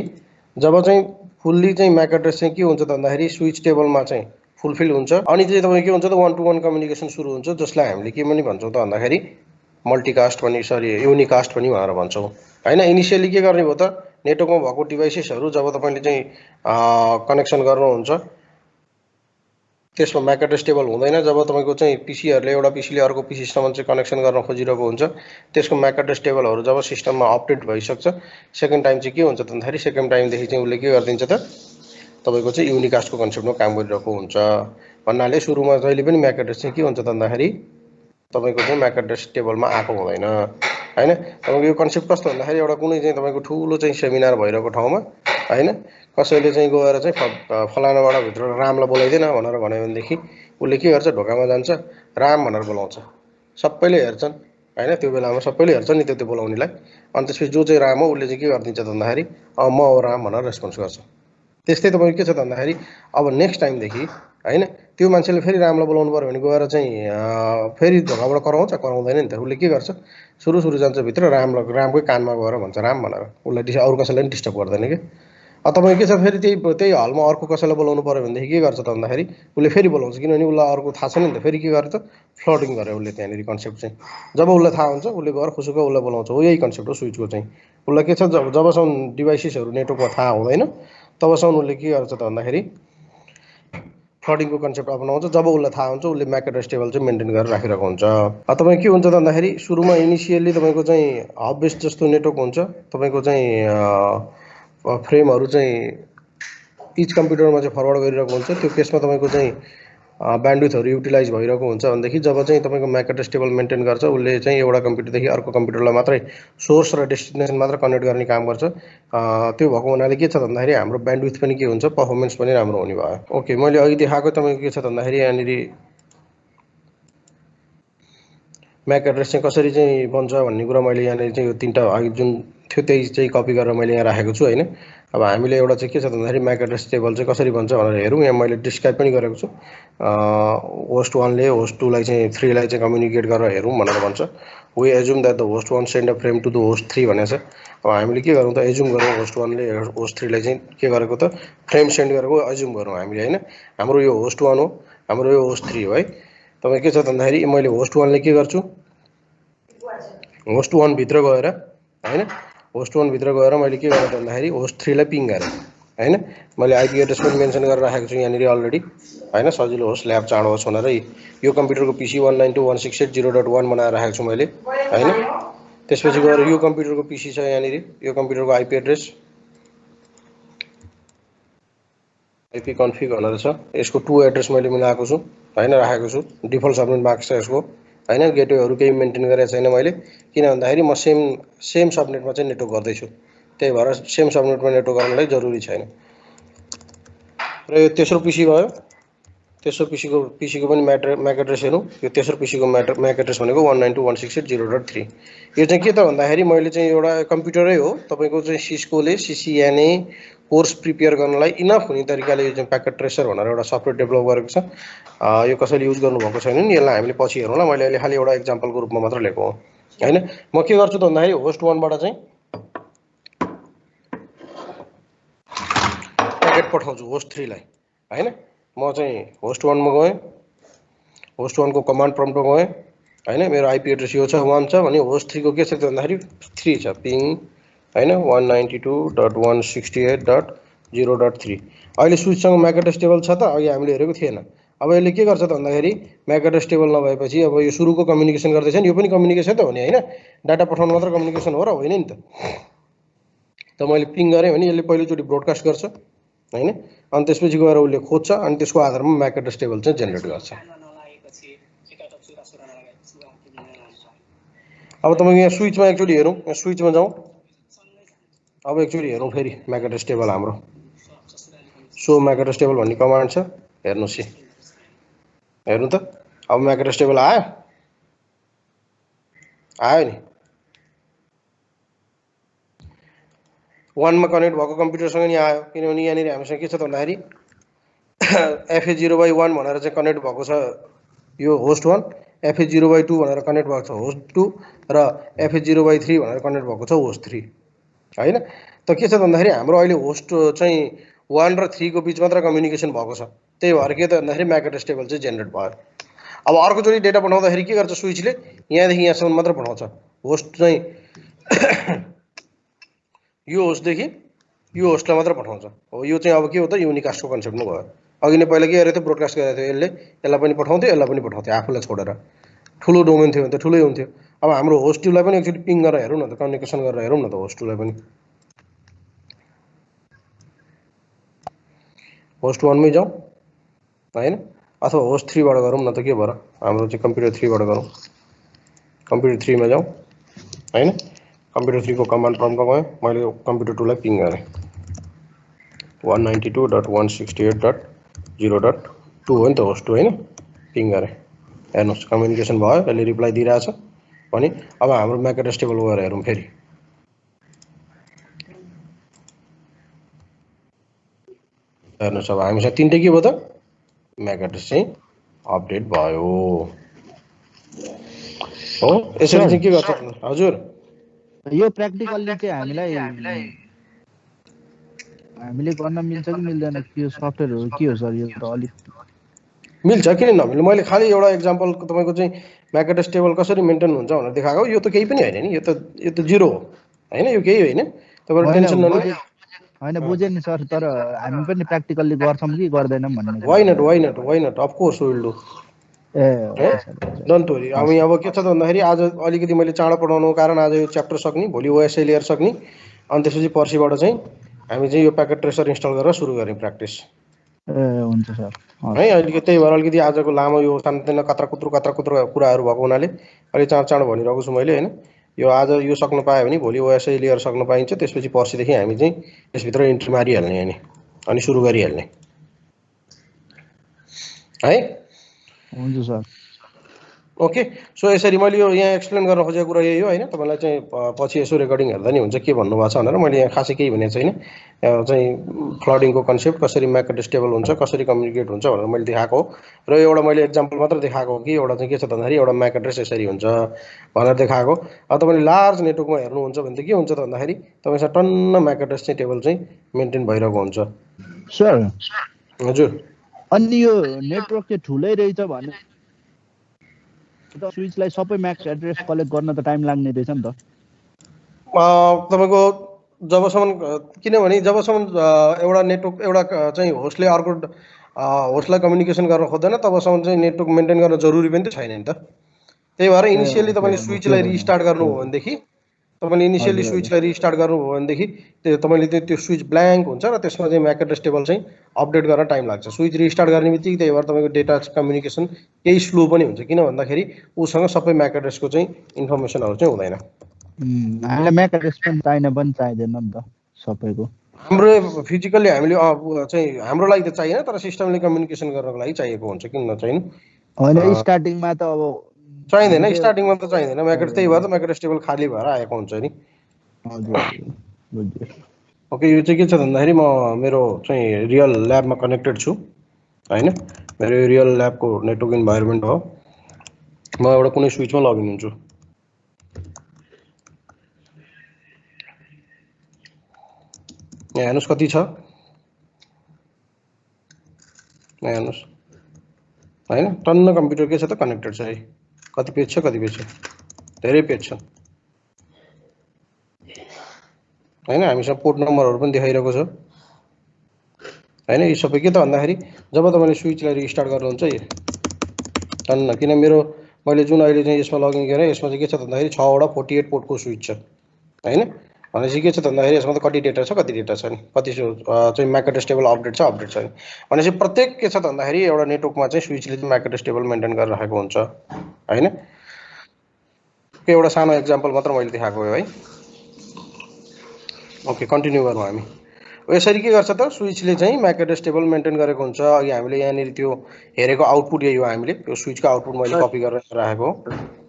जब चाहिँ फुल्ली चाहिँ म्याक एड्रेस चाहिँ के हुन्छ त भन्दाखेरि स्विच टेबलमा चाहिँ फुलफिल हुन्छ अनि चाहिँ तपाईँको के हुन्छ त वान टु वान कम्युनिकेसन सुरु हुन्छ, जसलाई हामीले के पनि भन्छौँ त भन्दाखेरि मल्टिकास्ट पनि युनिकास्ट पनि भनेर भन्छौँ होइन। इनिसियली के गर्ने भयो त, नेटवर्कमा भएको डिभाइसेसहरू जब तपाईँले चाहिँ कनेक्सन गर्नुहुन्छ त्यसमा म्याक एड्रेस टेबल हुँदैन। जब तपाईँको चाहिँ पिसीहरूले एउटा पिसीले अर्को पिसीसम्म चाहिँ कनेक्सन गर्न खोजिरहेको हुन्छ, त्यसको म्याक एड्रेस टेबलहरू जब सिस्टममा अपडेट भइसक्छ, सेकेन्ड टाइम चाहिँ के हुन्छ त भन्दाखेरि सेकेन्ड टाइमदेखि चाहिँ उसले के गरिदिन्छ त तपाईँको चाहिँ युनिकास्टको कन्सेप्टमा काम गरिरहेको हुन्छ भन्नाले सुरुमा जहिले पनि म्याक एड्रेस चाहिँ के हुन्छ त भन्दाखेरि तपाईँको चाहिँ म्याक एड्रेस टेबलमा आएको हुँदैन होइन। तपाईँको यो कन्सेप्ट कस्तो भन्दाखेरि एउटा कुनै चाहिँ तपाईँको ठुलो चाहिँ सेमिनार भइरहेको ठाउँमा हैन। कसैले चाहिँ गएर चाहिँ फलानाबाट भित्र रामलाई बोलाइदिन भनेर भन्यो भनेदेखि उसले के गर्छ, ढोकामा जान्छ, राम भनेर बोलाउँछ। सबैले हेर्छन् हैन, त्यो बेलामा सबैले हेर्छन् नि त्यो बोलाउनेलाई। अनि त्यसपछि जो चाहिँ राम हो उसले चाहिँ के गरिदिन्छ त भन्दाखेरि म हो राम भनेर रेस्पोन्स गर्छ। त्यस्तै तपाईँको के छ त भन्दाखेरि अब नेक्स्ट टाइमदेखि हैन त्यो मान्छेले फेरि रामलाई बोलाउनु पऱ्यो भने गएर चाहिँ फेरि ढोकाबाट कराउँछ, कराउँदैन नि त। उसले के गर्छ, सुरु जान्छ भित्र, रामकै कानमा गएर भन्छ राम भनेर। उसलाई अरू कसैलाई पनि डिस्टर्ब गर्दैन कि। अब तपाईँको के छ, फेरि त्यही हलमा अर्को कसैलाई बोलाउनु पऱ्यो भनेदेखि के गर्छ त भन्दाखेरि उसले फेरि बोलाउँछ, किनभने उसलाई अर्को थाहा छैन नि त। फेरि के गर्छ, फ्लडिङ गर्यो उसले त्यहाँनिर कन्सेप्ट चाहिँ। जब उसलाई थाहा हुन्छ उसले गएर खुसुक उसलाई बोलाउँछ। हो यही कन्सेप्ट हो स्विचको चाहिँ। उसलाई के छ, जबसम्म डिभाइसेसहरू नेटवर्कमा थाहा हुँदैन तबसम्म उसले के गर्छ त भन्दाखेरि फ्लडिङको कन्सेप्ट अपनाउँछ। जब उसलाई थाहा हुन्छ उसले म्याक एड्रेस टेबल चाहिँ मेन्टेन गरेर राखिरहेको हुन्छ। तपाईँको के हुन्छ त भन्दाखेरि सुरुमा इनिसियली तपाईँको चाहिँ हब बेस्ड जस्तो नेटवर्क हुन्छ। तपाईँको चाहिँ फ्रेमहरू चाहिँ इच कम्प्युटरमा चाहिँ फरवर्ड गरिरहेको हुन्छ। त्यो केसमा तपाईँको चाहिँ ब्यान्डविथहरू युटिलाइज भइरहेको हुन्छ। भनेदेखि जब चाहिँ तपाईँको म्याक एड्रेस टेबल मेन्टेन गर्छ उसले चाहिँ एउटा कम्प्युटरदेखि अर्को कम्प्युटरलाई मात्रै सोर्स र डेस्टिनेसन मात्र कनेक्ट गर्ने काम गर्छ। त्यो भएको हुनाले के छ भन्दाखेरि हाम्रो ब्यान्डविथ पनि के हुन्छ, पर्फर्मेन्स पनि राम्रो हुने भयो। ओके, मैले अघि देखाएको तपाईँको के छ भन्दाखेरि यहाँनिर म्याक एड्रेस चाहिँ कसरी चाहिँ बन्छ भन्ने कुरा मैले यहाँनिर चाहिँ यो 3टा अघि जुन थियो त्यही चाहिँ कपी गरेर मैले यहाँ राखेको छु हैन। अब हामीले एउटा चाहिँ के छ भन्दाखेरि म्याक एड्रेस टेबल चाहिँ कसरी बन्छ भनेर हेरौँ। यहाँ मैले डिस्क्राइब पनि गरेको छु। होस्ट 1 ले होस्ट 2 लाई चाहिँ 3 लाई चाहिँ कम्युनिकेट गरेर हेरौँ भनेर भन्छ। We assume that the host 1 send a frame to the host 3 भनेको छ। अब हामीले के गरौँ त, एज्युम गरौँ होस्ट 1 ले होस्ट 3 लाई चाहिँ के गरेको त फ्रेम सेन्ड गरेको एज्युम गरौँ हामीले हैन। हाम्रो यो होस्ट 1 हो, हाम्रो यो होस्ट 3 हो है। तपाईँ के छ भन्दाखेरि मैले होस्ट 1 ले के गर्छु, होस्ट 1 भित्र गएर हैन, होस्ट 1 भित्र गएर मैले के गरेँ भन्दाखेरि होस्ट 3 लाई पिङ गरेँ हैन। मैले आइपी एड्रेस पनि मेन्सन गरेर राखेको छु यहाँनिर अलरेडी हैन, सजिलो होस्, ल्याब चाँडो होस् भनेर। यो कम्प्युटरको पिसी 192.168.0.1 बनाएर राखेको छु मैले हैन। त्यसपछि गएर यो कम्प्युटरको पिसी छ यहाँनिर, यो कम्प्युटरको आइपी एड्रेस आइपी कन्फिग भनेर छ। यसको 2 एड्रेस मैले मिलाएको छु हैन, राखेको छु। डिफल्ट सबनेट मार्क छ यसको हैन। गेटवेहरू केही मेन्टेन गरेको छैन मैले, किन भन्दाखेरि म सेम सबनेटमा चाहिँ नेटवर्क गर्दैछु। त्यही भएर सेम सबनेटमा नेटवर्क गर्नलाई जरुरी छैन। र यो तेस्रो पिसी भयो, तेस्रो पिसीको पनि म्याक एड्रेस हेरौँ। यो तेस्रो पिसीको म्याक एड्रेस भनेको 192.168.0.3। यो चाहिँ के त भन्दाखेरि मैले चाहिँ एउटा कम्प्युटरै हो तपाईँको चाहिँ सिस्कोले सिसिएनए कोर्स प्रिपेयर गर्नलाई इनफ हुने तरिकाले यो चाहिँ प्याकेट ट्रेसर भनेर एउटा सफ्टवेयर डेभलप गरेको छ। यो कसैले युज गर्नुभएको छैन नि, यसलाई हामीले पछि हेरौँला। मैले अहिले खालि एउटा इक्जाम्पलको रूपमा मात्र लिएको हो हैन। म के गर्छु त भन्दाखेरि होस्ट 1 बाट चाहिँ प्याकेट पठाउँछु होस्ट 3 लाई हैन। म चाहिँ होस्ट 1 मा गएँ, होस्ट 1 को कमान्ड प्रम्प्टमा गएँ हैन। मेरो आइपी एड्रेस यो छ 1 छ भने होस्ट 3 को के छ त भन्दाखेरि 3 छ, पिङ हैन 192.168.0.3। अहिले स्विचसँग म्याक एड्रेस टेबल छ त, अघि हामीले हेरेको थिएन। अब यसले के गर्छ त भन्दाखेरि म्याक एड्रेस टेबल नभएपछि अब यो सुरुको कम्युनिकेसन गर्दैछ नि, यो पनि कम्युनिकेसन त हो नि हैन। डाटा पठाउनु मात्र कम्युनिकेसन हो र होइन नि त। त मैले पिङ गरेँ भने यसले पहिलोचोटि ब्रोडकास्ट गर्छ हैन, अनि त्यसपछि गएर उसले खोज्छ, अनि त्यसको आधारमा म्याक एड्रेस टेबल चाहिँ जेनेरेट गर्छ। अब तपाईँ यहाँ स्विचमा एकचोटि हेरौँ, यहाँ स्विचमा जाउँ। अब एकचोटि हेरौँ फेरि म्याक एड्रेस टेबल हाम्रो। सो म्याक एड्रेस टेबल भन्ने कमान्ड छ, हेर्नुहोस् हेर्नु त। अब म्याक एड्रेस टेबल आयो, आयो नि। 1 मा कनेक्ट भएको कम्प्युटरसँग नि आयो, किनभने यहाँनिर हामीसँग के छ त भन्दाखेरि FA0/1 भनेर चाहिँ कनेक्ट भएको छ यो होस्ट 1, FA0/2 भनेर कनेक्ट भएको छ होस्ट 2 र FA0/3 भनेर कनेक्ट भएको छ होस्ट 3 हैन। त के छ भन्दाखेरि हाम्रो अहिले होस्ट चाहिँ 1 र 3 को बीच मात्र कम्युनिकेसन भएको छ। त्यही भएर के त भन्दाखेरि म्याक एड्रेस टेबल चाहिँ जेनेरेट भयो। अब अर्कोचोटि डेटा पठाउँदाखेरि के गर्छ स्विचले, यहाँदेखि यहाँसम्म मात्र पठाउँछ। होस्ट चाहिँ यो होस्टदेखि यो होस्टलाई मात्र पठाउँछ। हो यो चाहिँ अब के हो त युनिकास्टको कन्सेप्टमा भयो। अघि नै पहिला के गरेको थियो, ब्रोडकास्ट गरेको थियो यसले, यसलाई पनि पठाउँथ्यो यसलाई पनि पठाउँथ्यो आफूलाई छोडेर। ठुलो डोमेन थियो भने त ठुलै हुन्थ्यो। अब हाम्रो होस्ट 2 लाई पनि एकचोटि पिङ गरेर हेरौँ न त, कम्युनिकेसन गरेर हेरौँ न त होस्ट 2 लाई पनि। होस्ट 1 मै जाउँ हैन, अथवा होस्ट 3 बाट गरौँ न त। के भएर हाम्रो चाहिँ कम्प्युटर 3 बाट गरौँ। कम्प्युटर 3 मा जाउँ हैन। कम्प्युटर 3 को कमान्ड प्रम्प्टमा गएँ, मैले कम्प्युटर 2 लाई पिङ गरेँ। 192.168.0.2 हो नि त होस्ट 2 हैन पिङ गरे हेर्नुस् कम्युनिकेसन भयो यसले रिप्लाई दिइरहेछ भने अब हाम्रो म्याक एड्रेस टेबल गएर हेरौँ फेरि हेर्नुस् अब हामीसँग तीनटै के भयो त म्याक एड्रेस चाहिँ अपडेट भयो हो यसरी चाहिँ के गर्छ हजुर यो प्र्याक्टिकल्ली चाहिँ हामीले गर्न मिल्छ कि मिल्दैन यो सफ्टवेयर हो के हो सर यो त अलिक मिल्छ किन नमिल्ने मैले खाली एउटा एक्जाम्पल तपाईको चाहिँ म्याक एड्रेस टेबल कसरी मेन्टेन हुन्छ भनेर देखाएको यो त केही पनि होइन नि यो त जिरो हो हैन यो केही होइन तपाईहरु टेन्सन नलिनु हैन बुझे नि सर तर हामी पनि प्र्याक्टिकल्ली गर्छौं कि गर्दैनौं भन्ने why not of course we will do don't worry हामी अब के छ त भन्दाखेरि आज अलिकति मैले चाँडो पढाउनुको कारण आज यो च्याप्टर सक्ने भोलि ओएसए लेयर सक्ने अनि त्यसपछि पर्सिबाट चाहिँ हामी चाहिँ यो प्याकेट ट्रेसर इन्स्टल गरेर सुरु गर्ने प्र्याक्टिस हुन्छ सर है अलिकति त्यही भएर अलिकति आजको लामो यो सानोतिनो कत्रा कुत्रु कुराहरू भएको हुनाले अलि चाँडो भनिरहेको छु मैले हैन यो आज यो सक्नु पायो भने भोलि ओएसए लेयर सक्नु पाइन्छ त्यसपछि पर्सिदेखि हामी चाहिँ त्यसभित्र इन्ट्री मारिहाल्ने अनि सुरु गरिहाल्ने है हुन्छ सर ओके सो यसरी मैले यो यहाँ एक्सप्लेन गर्न खोजेको कुरा यही हो हैन तपाईलाई चाहिँ पछि यसो रेकर्डिङ हेर्दा नि हुन्छ के भन्नुभएको छ भनेर मैले यहाँ खासै केही भनेको छैन चाहिँ फ्लडिङको कन्सेप्ट कसरी म्याक एड्रेस टेबल हुन्छ कसरी कम्युनिकेट हुन्छ भनेर मैले देखाएको हो र एउटा मैले एक्जाम्पल मात्र देखाएको हो कि एउटा चाहिँ के छ भन्दाखेरि एउटा म्याक एड्रेस यसरी हुन्छ भनेर देखाएको अब तपाईले लार्ज नेटवर्कमा हेर्नुहुन्छ भने त के हुन्छ त भन्दाखेरि तपाईसँग टन्न म्याक एड्रेस चाहिँ टेबल चाहिँ मेन्टेन भइरहेको हुन्छ सर हजुर अनि यो नेटवर्क चाहिँ ठुलै रहेछ भने स्विचलाई सबै म्याक एड्रेस कलेक्ट गर्न त टाइम लाग्ने रहेछ नि त तपाईको जबसम्म किनभने जबसम्म एउटा नेटवर्क एउटा चाहिँ होस्टले अर्को होस्टलाई कम्युनिकेसन गर्न खोज्दैन तबसम्म चाहिँ नेटवर्क मेन्टेन गर्न जरुरी पनि त छैन नि त त्यही भएर इनिशियली तपाईले स्विचलाई रिस्टार्ट गर्नुभयो भनेदेखि तपाईले इनिशियली स्विचलाई रिस्टार्ट गर्नुभयो भनेदेखि तपाईले त्यो स्विच ब्ल्याङ्क हुन्छ र त्यसमा चाहिँ म्याक एड्रेस टेबल चाहिँ अपडेट गर्न टाइम लाग्छ स्विच रिस्टार्ट गर्ने बित्तिकै त्यही भएर तपाईको डेटा कम्युनिकेसन केही स्लो पनि हुन्छ किन भन्दाखेरि उसँग सबै म्याक एड्रेसको चाहिँ इन्फर्मेसनहरु चाहिँ हुँदैन हामीलाई म्याक एड्रेस पनि चाहिदैन नि त सबैको हाम्रो फिजिकली हामीले चाहिँ हाम्रो लागि त चाहिएन तर सिस्टमले कम्युनिकेसन गर्नको लागि चाहिएको हुन्छ किन नचाहिनु हैन स्टार्टिङमा त अब चाहिँदैन स्टार्टिङमा त चाहिँदैन म्याक एड्रेस त्यही भएर त म्याक एड्रेस टेबल खाली भएर आएको हुन्छ नि ओके यो चाहिँ के छ भन्दाखेरि म मेरो चाहिँ रियल ल्याबमा कनेक्टेड छु हैन मेरो रियल ल्याबको नेटवर्क इन्भाइरोमेन्ट हो म एउटा कुनै स्विचमा लगइन हुन्छु यहाँ हेर्नुस् कति छ यहाँ हेर्नुस् हैन टन्न कम्प्युटर के छ त कनेक्टेड छ है कति पेज छ धेरै पेज छ हैन हामीसँग पोर्ट नम्बरहरु पनि देखाइरहेको छ हैन यो सबै के त भन्दाखेरि जब तपाईले स्विचलाई रिस्टार्ट गर्नुहुन्छ टन्न किन मेरो मैले जुन अहिले चाहिँ यसमा लगइन गरेँ यसमा चाहिँ के छ भन्दाखेरि 6 वटा 48 पोर्टको स्विच छ हैन भनेपछि के छ भन्दाखेरि यसमा त कति डेटा छ नि कति चाहिँ म्याक एड्रेस टेबल अपडेट छ नि भनेपछि प्रत्येक के छ भन्दाखेरि एउटा नेटवर्कमा चाहिँ स्विचले चाहिँ म्याक एड्रेस टेबल मेन्टेन गरेर राखेको हुन्छ हैन एउटा सानो एक्जाम्पल मात्र मैले देखाएको हो है ओके कन्टिन्यू गरौँ हामी यसरी के गर्छ त स्विचले चाहिँ म्याक एड्रेस टेबल मेन्टेन गरेको हुन्छ अघि हामीले यहाँनिर त्यो हेरेको आउटपुट यही हो हामीले त्यो स्विचको आउटपुट मैले कपी गरेर राखेको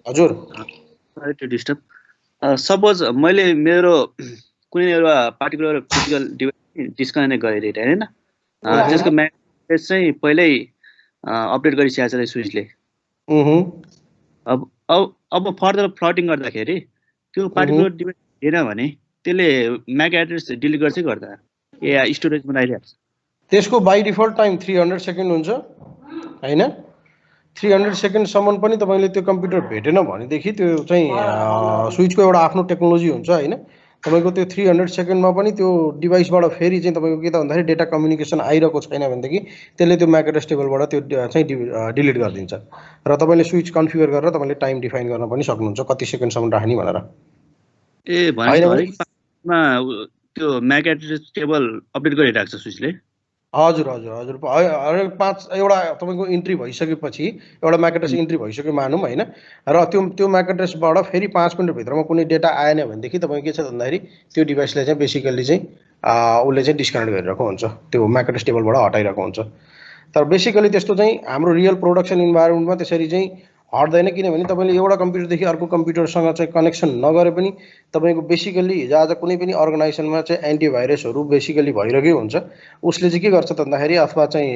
हजुर त्यो डिस्टर्ब सपोज मैले मेरो कुनै एउटा पार्टिकुलर फिजिकल डिभाइस डिस्कनेक्ट गरेँ हैन त्यसको म्याक एड्रेस चाहिँ पहिल्यै अपडेट गरिसकेको छ स्विचले अब फर्दर फ्लटिङ गर्दाखेरि त्यो पार्टिकुलर डिभाइस हेरेन भने त्यसले म्याक एड्रेस डिलिट गर्छ गर्दा ए स्टोरेजमा राखिहाल्छ त्यसको बाइ डिफल्ट टाइम 300 सेकेन्ड हुन्छ हैन 300 सेकेन्डसम्म पनि तपाईले त्यो कम्प्युटर भेटेन भनेदेखि त्यो चाहिँ स्विचको एउटा आफ्नो टेक्नोलोजी हुन्छ हैन तपाईको त्यो 300 सेकेन्डमा पनि त्यो डिभाइसबाट फेरि चाहिँ तपाईको के त भन्दाखेरि डेटा कम्युनिकेसन आइरहेको छैन भनेदेखि त्यसले त्यो म्याक एड्रेस टेबलबाट त्यो चाहिँ डिलिट गरिदिन्छ र तपाईले स्विच कन्फिगर गरेर तपाईले टाइम डिफाइन गर्न पनि सक्नुहुन्छ कति सेकेन्डसम्म राख्ने भनेर ए भनेपछि त्यो म्याक एड्रेस टेबल अपडेट गरिराख्छ स्विचले हजुर हजुर हजुर हरेक 5 एउटा तपाईँको इन्ट्री भइसकेपछि एउटा म्याक एड्रेस इन्ट्री भइसक्यो मानौँ होइन, र त्यो म्याक एड्रेसबाट फेरि 5 मिनटभित्रमा कुनै डेटा आएन भनेदेखि तपाईँको के छ भन्दाखेरि त्यो डिभाइसलाई चाहिँ बेसिकल्ली चाहिँ उसले चाहिँ डिस्कनेक्ट गरिरहेको हुन्छ, त्यो म्याक एड्रेस टेबलबाट हटाइरहेको हुन्छ। तर बेसिकली त्यस्तो चाहिँ हाम्रो रियल प्रोडक्सन इन्भाइरोमेन्टमा त्यसरी चाहिँ हट्दैन, किनभने तपाईँले एउटा कम्प्युटरदेखि अर्को कम्प्युटरसँग चाहिँ कनेक्सन नगरे पनि तपाईँको बेसिकल्ली हिजोआज कुनै पनि अर्गनाइजेसनमा चाहिँ एन्टिभाइरसहरू बेसिकली भइरहेकै हुन्छ। उसले चाहिँ के गर्छ त भन्दाखेरि अथवा चाहिँ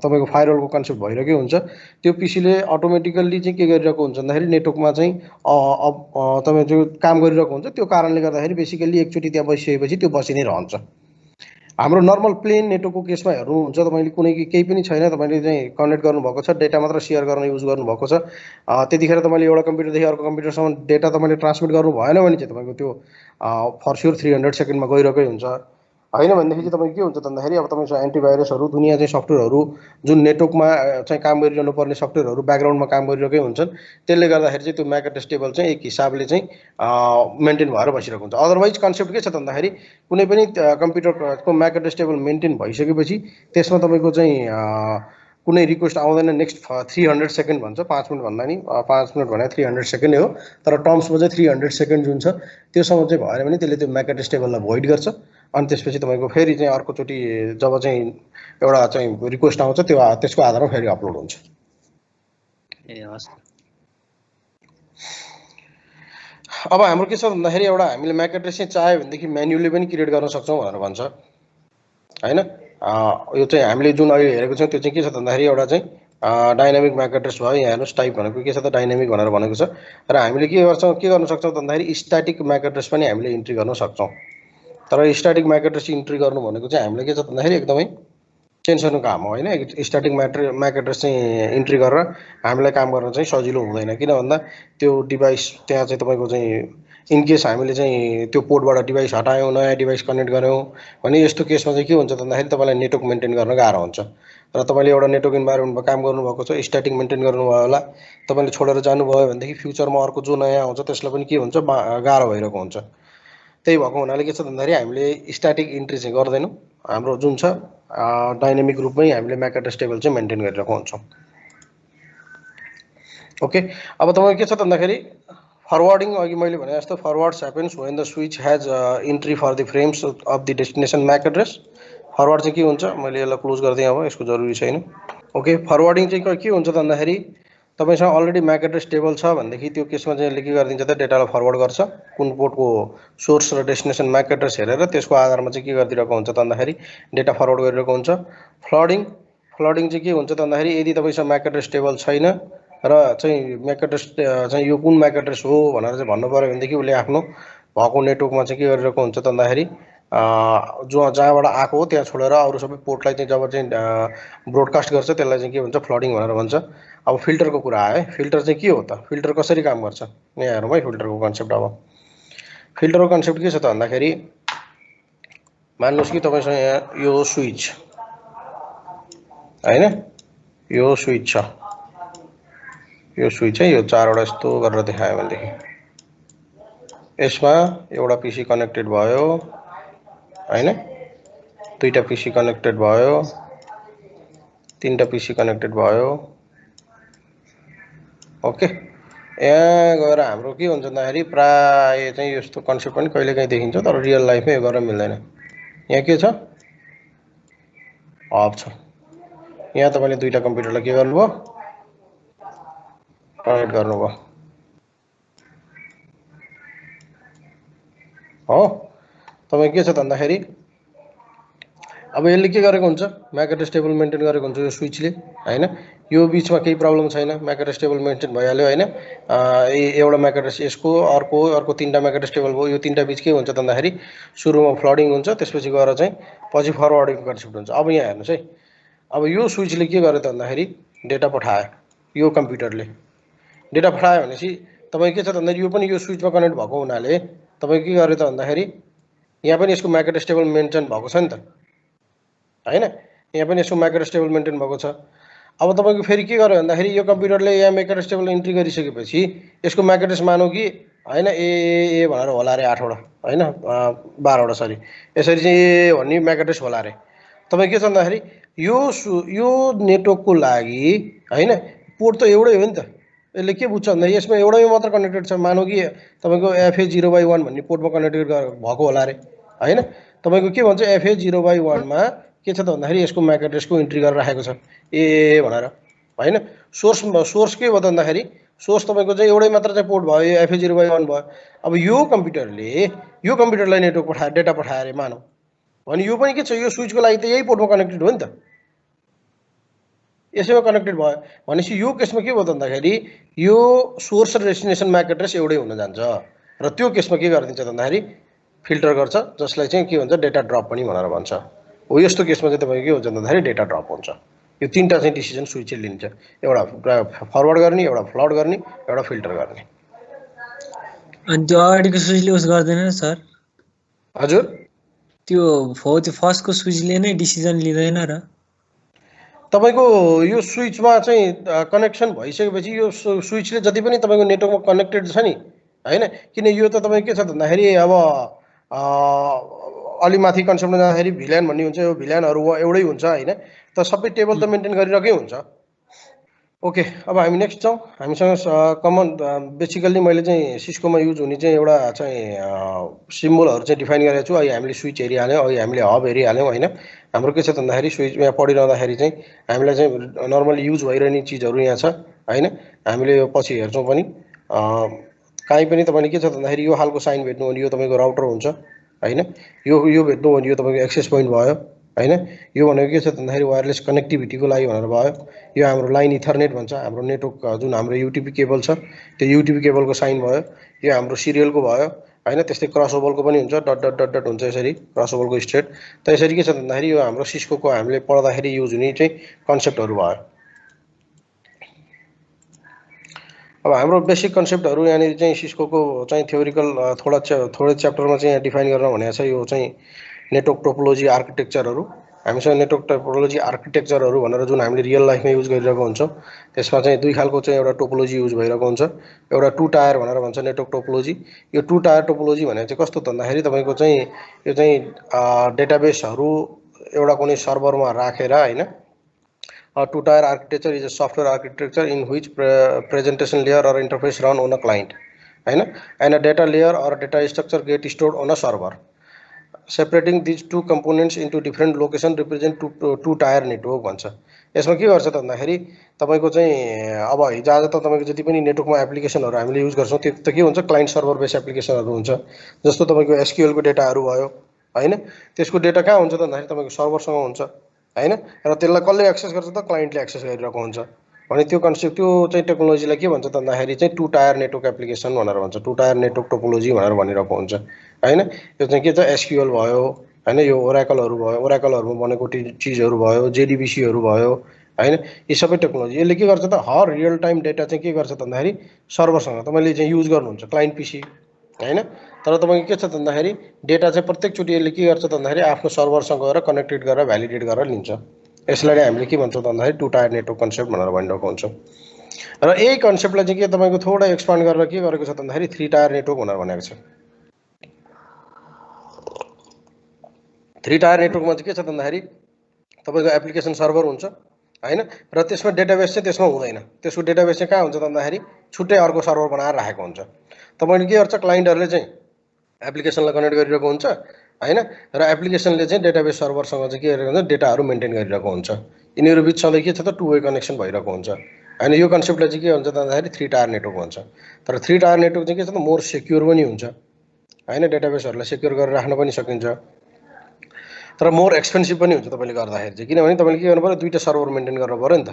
तपाईँको फायरवलको कन्सेप्ट भइरहेकै हुन्छ, त्यो पिसीले अटोमेटिकल्ली चाहिँ के गरिरहेको हुन्छ भन्दाखेरि नेटवर्कमा चाहिँ तपाईँ जो काम गरिरहेको हुन्छ त्यो कारणले गर्दाखेरि बेसिकल्ली एकचोटि त्यहाँ बसिसकेपछि त्यो बसि नै रहन्छ। हाम्रो नर्मल प्लेन नेटवर्कको केसमा हेर्नुहुन्छ तपाईँले कुनै केही पनि छैन, तपाईँले चाहिँ कनेक्ट गर्नुभएको छ, डेटा मात्र सेयर गर्न युज गर्नुभएको छ, त्यतिखेर तपाईँले एउटा कम्प्युटरदेखि अर्को कम्प्युटरसम्म डेटा तपाईँले ट्रान्समिट गर्नु भएन भने चाहिँ तपाईँको त्यो फर स्योर 300 सेकेन्डमा गइरहेकै हुन्छ। होइन भनेदेखि चाहिँ तपाईँको के हुन्छ त भन्दाखेरि अब तपाईँसँग एन्टिभाइरसहरू दुनियाँ चाहिँ सफ्टवेयरहरू जुन नेटवर्कमा चाहिँ काम गरिरहनु पर्ने सफ्टवेयरहरू ब्याकग्राउन्डमा काम गरिरहेकै हुन्छन्, त्यसले गर्दाखेरि चाहिँ त्यो म्याक एड्रेस टेबल चाहिँ एक हिसाबले चाहिँ मेन्टेन भएर बसिरहेको हुन्छ। अदरवाइज कन्सेप्ट के छ त भन्दाखेरि कुनै पनि कम्प्युटरको म्याक एड्रेस टेबल मेन्टेन भइसकेपछि त्यसमा तपाईँको चाहिँ कुनै रिक्वेस्ट आउँदैन नेक्स्ट 300 सेकेन्ड भन्छ, 5 मिनट भन्दा नि 5 मिनट भने 300 सेकेन्ड हो, तर टर्म्समा चाहिँ 300 सेकेन्ड जुन छ त्योसम्म चाहिँ भएन भने त्यसले त्यो म्याक एड्रेस टेबललाई भोइड गर्छ। अनि त्यसपछि तपाईँको फेरि चाहिँ अर्कोचोटि जब चाहिँ एउटा चाहिँ रिक्वेस्ट आउँछ त्यो त्यसको आधारमा फेरि अपलोड हुन्छ। ए हस्। अब हाम्रो के छ भन्दाखेरि एउटा हामीले म्याक एड्रेस चाहिँ चाह्यो भनेदेखि म्यानुअली पनि क्रिएट गर्न सक्छौँ भनेर भन्छ होइन। यो चाहिँ हामीले जुन अहिले हेरेको छौँ त्यो चाहिँ के छ भन्दाखेरि एउटा चाहिँ डाइनामिक म्याक एड्रेस भयो। यहाँ हेर्नुहोस् टाइप भनेको के छ त डाइनामिक भनेर भनेको छ, र हामीले के गर्न सक्छौँ भन्दाखेरि स्ट्याटिक म्याक एड्रेस पनि हामीले इन्ट्री गर्न सक्छौँ। तर स्ट्याटिक म्याक एड्रेस इन्ट्री गर्नु भनेको चाहिँ हामीले के छ भन्दाखेरि एकदमै टेन्सनको काम हो होइन। स्ट्याटिक म्याक एड्रेस चाहिँ इन्ट्री गरेर हामीलाई काम गर्न चाहिँ सजिलो हुँदैन, किन भन्दा त्यो डिभाइस त्यहाँ चाहिँ तपाईँको चाहिँ इनकेस हामीले चाहिँ त्यो पोर्टबाट डिभाइस हटायौँ नयाँ डिभाइस कनेक्ट गऱ्यौँ भने यस्तो केसमा चाहिँ के हुन्छ भन्दाखेरि तपाईँलाई नेटवर्क मेन्टेन गर्न गाह्रो हुन्छ। र तपाईँले एउटा नेटवर्क इन्भाइरोमेन्टमा काम गर्नुभएको छ, स्ट्याटिक मेन्टेन गर्नुभयो होला, तपाईँले छोडेर जानुभयो भनेदेखि फ्युचरमा अर्को जो नयाँ आउँछ त्यसलाई पनि के हुन्छ गाह्रो भइरहेको हुन्छ। त्यही भएको हुनाले के छ भन्दाखेरि हामीले स्ट्याटिक इन्ट्री चाहिँ गर्दैनौँ, हाम्रो जुन छ डाइनामिक रूपमै हामीले म्याक एड्रेस टेबल चाहिँ मेन्टेन गरिरहेको हुन्छौँ। ओके, अब तपाईँको के छ भन्दाखेरि फरवर्डिङ अघि मैले भने जस्तो forwards happens when the switch has entry for the frames of the destination MAC address. Forward चाहिँ के हुन्छ, मैले यसलाई क्लोज गरिदिएँ, अब यसको जरुरी छैन। ओके, फरवर्डिङ चाहिँ के हुन्छ त भन्दाखेरि तपाईँसँग अलरेडी म्याक एड्रेस टेबल छ भनेदेखि त्यो केसमा चाहिँ यसले के गरिदिन्छ त डेटालाई फरवर्ड गर्छ, कुन पोर्टको सोर्स र डेस्टिनेसन म्याक एड्रेस हेरेर त्यसको आधारमा चाहिँ के गरिदिरहेको हुन्छ त भन्दाखेरि डेटा फरवर्ड गरिरहेको हुन्छ। फ्लडिङ चाहिँ के हुन्छ त भन्दाखेरि यदि तपाईँसँग म्याक एड्रेस टेबल छैन र चाहिँ म्याक एड्रेस चाहिँ यो कुन म्याक एड्रेस हो भनेर चाहिँ भन्नु पऱ्यो भनेदेखि उसले आफ्नो भएको नेटवर्कमा चाहिँ के गरिरहेको हुन्छ त भन्दाखेरि जो जहाँबाट आएको हो त्यहाँ छोडेर अरू सबै पोर्टलाई चाहिँ जब चाहिँ ब्रोडकास्ट गर्छ त्यसलाई चाहिँ के भन्छ फ्लडिङ भनेर भन्छ। अब फिल्टरको कुरा आयो है, फिल्टर चाहिँ के हो त, फिल्टर कसरी काम गर्छ यहाँ हेरौँ है फिल्टरको कन्सेप्ट। अब फिल्टरको कन्सेप्ट के छ त भन्दाखेरि मान्नुहोस् कि तपाईँसँग यहाँ यो स्विच होइन, यो स्विच छ, यो स्विच है, यो चारवटा यस्तो गरेर देखायो भनेदेखि यसमा एउटा पिसी कनेक्टेड भयो होइन, दुईवटा पिसी कनेक्टेड भयो, तीनवटा पिसी कनेक्टेड भयो। ओके, यहाँ गएर हाम्रो के हुन्छ भन्दाखेरि प्राय चाहिँ यस्तो कन्सेप्ट पनि कहिलेकाहीँ देखिन्छ तर रियल लाइफमै यो गरेर मिल्दैन। यहाँ के छ, हब छ, यहाँ तपाईँले दुईवटा कम्प्युटरलाई के गर्नुभयो कनेक्ट गर्नुभयो हो। तपाईँ के छ त भन्दाखेरि अब यसले के गरेको हुन्छ म्याक एड्रेस टेबल मेन्टेन गरेको हुन्छ यो स्विचले होइन, यो बिचमा केही प्रब्लम छैन, म्याक एड्रेस टेबल मेन्टेन भइहाल्यो होइन। एउटा म्याक एड्रेस यसको अर्को तीनवटा म्याक एड्रेस टेबल भयो, यो तीनवटा बिच के हुन्छ त भन्दाखेरि सुरुमा फ्लडिङ हुन्छ, त्यसपछि गएर चाहिँ पछि फरवर्डिङ कन्सेप्ट हुन्छ। अब यहाँ हेर्नुहोस् है, अब यो स्विचले के गर्यो त भन्दाखेरि डेटा पठायो, यो कम्प्युटरले डेटा पठायो भनेपछि तपाईँ के छ त भन्दाखेरि यो पनि यो स्विचमा कनेक्ट भएको हुनाले तपाईँ के गर्यो त भन्दाखेरि यहाँ पनि यसको म्याक एड्रेस टेबल मेन्टेन भएको छ नि त होइन, यहाँ पनि यसको म्याक एड्रेस टेबल मेन्टेन भएको छ। अब तपाईँको फेरि के गर्यो भन्दाखेरि यो कम्प्युटरले यहाँ म्याक एड्रेस टेबल इन्ट्री गरिसकेपछि यसको म्याक एड्रेस मानौँ कि होइन ए भनेर होला अरे 8वटा होइन 12वटा सरी, यसरी चाहिँ ए भन्ने म्याक एड्रेस होला अरे। तपाईँ के छ भन्दाखेरि यो नेटवर्कको लागि हैन पोर्ट त एउटै हो नि त। यसले के बुझ्छ भन्दा यसमा एउटैमा मात्र कनेक्टेड छ। मानौ कि तपाईँको FA0/1 भन्ने पोर्टमा कनेक्टेड भएको होला रे हैन। तपाईँको के भन्छ FA0/1 मा के छ त भन्दाखेरि यसको MAC एड्रेसको इन्ट्री गरेर राखेको छ ए भनेर हैन। सोर्स के भयो त भन्दाखेरि सोर्स तपाईँको चाहिँ एउटै मात्र चाहिँ पोर्ट भयो, यो FA0/1 भयो। अब यो कम्प्युटरलाई नेटवर्क पठायो, डेटा पठायो अरे मानौ, भने यो पनि के छ, यो स्विचको लागि त यही पोर्टमा कनेक्टेड हो नि त, यसैमा कनेक्टेड भयो। भनेपछि यो केसमा के भयो त भन्दाखेरि यो सोर्स र डेस्टिनेसन MAC एड्रेस एउटै हुन जान्छ र त्यो केसमा के गरिदिन्छ त भन्दाखेरि फिल्टर गर्छ, जसलाई चाहिँ के भन्छ डेटा ड्रप पनि भनेर भन्छ। हो यस्तो केसमा चाहिँ तपाईँको के हुन्छ भन्दाखेरि डेटा ड्रप हुन्छ। यो तीनटा चाहिँ डिसिजन स्विचले लिन्छ, एउटा फरवर्ड गर्ने, एउटा फ्लड गर्ने, एउटा फिल्टर गर्ने। अनि त्यो अगाडिको स्विचले उस गर्दैन सर? हजुर त्यो फर्स्टको स्विचले नै डिसिजन लिँदैन र? तपाईँको यो स्विचमा चाहिँ कनेक्सन भइसकेपछि यो स्विचले जति पनि तपाईँको नेटवर्कमा कनेक्टेड छ नि हैन, किन यो त तपाईँको के छ भन्दाखेरि अब अलि माथि कन्सेप्टमा जाँदाखेरि भिल्यान भन्ने हुन्छ, यो भिल्यानहरू एउटै हुन्छ हैन, त सबै टेबल त मेन्टेन गरिरहेकै हुन्छ। ओके, अब हामी नेक्स्ट जाउँ। हामीसँग कमन बेसिकल्ली मैले चाहिँ सिस्कोमा युज हुने चाहिँ एउटा चाहिँ सिम्बलहरू चाहिँ डिफाइन गरेको छु। अहिले हामीले स्विच एरिया हाल्यौँ, अहिले हामीले हब एरिया हाल्यौँ हैन। हाम्रो के छ भन्दाखेरि स्विच यहाँ पढिरहँदाखेरि चाहिँ हामीलाई चाहिँ नर्मली युज भइरहने चिजहरू यहाँ छ हैन। हामीले यो पछि हेर्छौँ पनि, काहीँ पनि तपाईँले के छ भन्दाखेरि यो खालको साइन भेट्नु भने यो तपाईँको राउटर हुन्छ हैन। यो भेट्नु भने यो तपाईँको एक्सेस पोइन्ट भयो हैन। यो भनेको के छ भन्दाखेरि वायरलेस कनेक्टिभिटीको लागि भनेर भयो। यो हाम्रो लाइन इथरनेट भन्छ, हाम्रो नेटवर्क जुन हाम्रो युटिपी केबल छ त्यो युटिपी केबलको साइन भयो। यो हाम्रो सिरियलको भयो हैन। त्यस्तै क्रस ओभरको पनि हुन्छ, डट डट डट डट हुन्छ यसरी क्रस ओभरको स्टेट। त यसरी के छ भन्दाखेरि यो हाम्रो सिस्कोको हामीले पढ्दाखेरि युज हुने चाहिँ कन्सेप्टहरू भयो। अब हाम्रो बेसिक कन्सेप्टहरू यहाँनिर चाहिँ सिस्कोको चाहिँ थ्योरिकल थोरै च्याप्टरमा चाहिँ यहाँ डिफाइन गर्न भनेको छ। यो चाहिँ नेटवर्क टोपोलोजी आर्किटेक्चरहरू, हामीसँग नेटवर्क टोपोलोजी आर्किटेक्चरहरू भनेर जुन हामीले रियल लाइफमा युज गरिरहेको हुन्छौँ त्यसमा चाहिँ दुई खालको चाहिँ एउटा टोपोलोजी युज भइरहेको हुन्छ। एउटा 2 टायर भनेर भन्छ नेटवर्क टोपोलोजी। यो 2 टायर टोपोलोजी भनेको चाहिँ कस्तो भन्दाखेरि तपाईँको चाहिँ यो चाहिँ डेटाबेसहरू एउटा कुनै सर्भरमा राखेर हैन। 2 tyre architecture is a software architecture in which presentation layer or interface run on a client हैन, and a data layer or data structure get stored on a server. Separating these two components into different location represent two tier network भन्छ। यसमा के गर्छ त भन्दाखेरि तपाईँको चाहिँ अब हिजोआज त तपाईँको जति पनि नेटवर्कमा एप्लिकेसनहरू हामीले युज गर्छौँ त्यो त के हुन्छ, क्लाइन्ट सर्भर बेस एप्लिकेसनहरू हुन्छ। जस्तो तपाईँको SQL को डेटाहरू भयो हैन, त्यसको डेटा कहाँ हुन्छ त भन्दाखेरि तपाईँको सर्भरसँग हुन्छ हैन, र त्यसलाई कसले एक्सेस गर्छ त क्लाइन्टले एक्सेस गरिरहेको हुन्छ। भने त्यो कन्सेप्ट त्यो चाहिँ टेक्नोलोजीलाई के भन्छ त भन्दाखेरि चाहिँ 2 टायर नेटवर्क एप्लिकेसन भनेर भन्छ, 2 टायर नेटवर्क टोपोलोजी भनेर भनिरहेको हुन्छ हैन। यो चाहिँ के छ, SQL भयो हैन, यो ओराकलहरू भयो, ओराकलहरूमा बनेको चिजहरू भयो, JDBCहरू भयो हैन। यी सबै टेक्नोलोजी यसले के गर्छ त हर रियल टाइम डेटा चाहिँ के गर्छ त भन्दाखेरि सर्भरसँग तपाईँले चाहिँ युज गर्नुहुन्छ क्लाइन्ट PC हैन। तर तपाईँको के छ त भन्दाखेरि डेटा चाहिँ प्रत्येकचोटि यसले के गर्छ त भन्दाखेरि आफ्नो सर्भरसँग गएर कनेक्टेड गरेर भ्यालिडेट गरेर लिन्छ। यसलाई हामीले के भन्छौँ त भन्दाखेरि 2 टायर नेटवर्क कन्सेप्ट भनेर भनिरहेको हुन्छ। र यही कन्सेप्टलाई चाहिँ के तपाईँको थोडा एक्सपान्ड गरेर के गरेको छ त भन्दाखेरि 3 टायर नेटवर्क भनेर भनेको छ। 3 टायर नेटवर्कमा चाहिँ के छ त भन्दाखेरि तपाईँको एप्लिकेसन सर्भर हुन्छ हैन, र त्यसमा डेटाबेस चाहिँ त्यसमा हुँदैन। त्यसको डेटाबेस चाहिँ कहाँ हुन्छ त भन्दाखेरि छुट्टै अर्को सर्भर बनाएर राखेको हुन्छ। तपाईँले के गर्छ, क्लाइन्टहरूले चाहिँ एप्लिकेसनलाई कनेक्ट गरिरहेको हुन्छ हैन, र एप्लिकेसनले चाहिँ डेटाबेस सर्भरसँग चाहिँ के गरिरहेको हुन्छ, डेटाहरू मेन्टेन गरिरहेको हुन्छ। यिनीहरू बिच सधैँ के छ त 2 वे कनेक्सन भइरहेको हुन्छ हैन। यो कन्सेप्टलाई चाहिँ के भन्छ त भन्दाखेरि 3 टायर नेटवर्क भन्छ। तर 3 टायर नेटवर्क चाहिँ के छ त मोर सेक्युर पनि हुन्छ हैन, डेटाबेसहरूलाई सेक्युर गरेर राख्न पनि सकिन्छ, तर मोर एक्सपेन्सिभ पनि हुन्छ तपाईँले गर्दाखेरि चाहिँ। किनभने तपाईँले के गर्नु पर्यो, 2टा सर्भर मेन्टेन गर्नु पर्यो नि त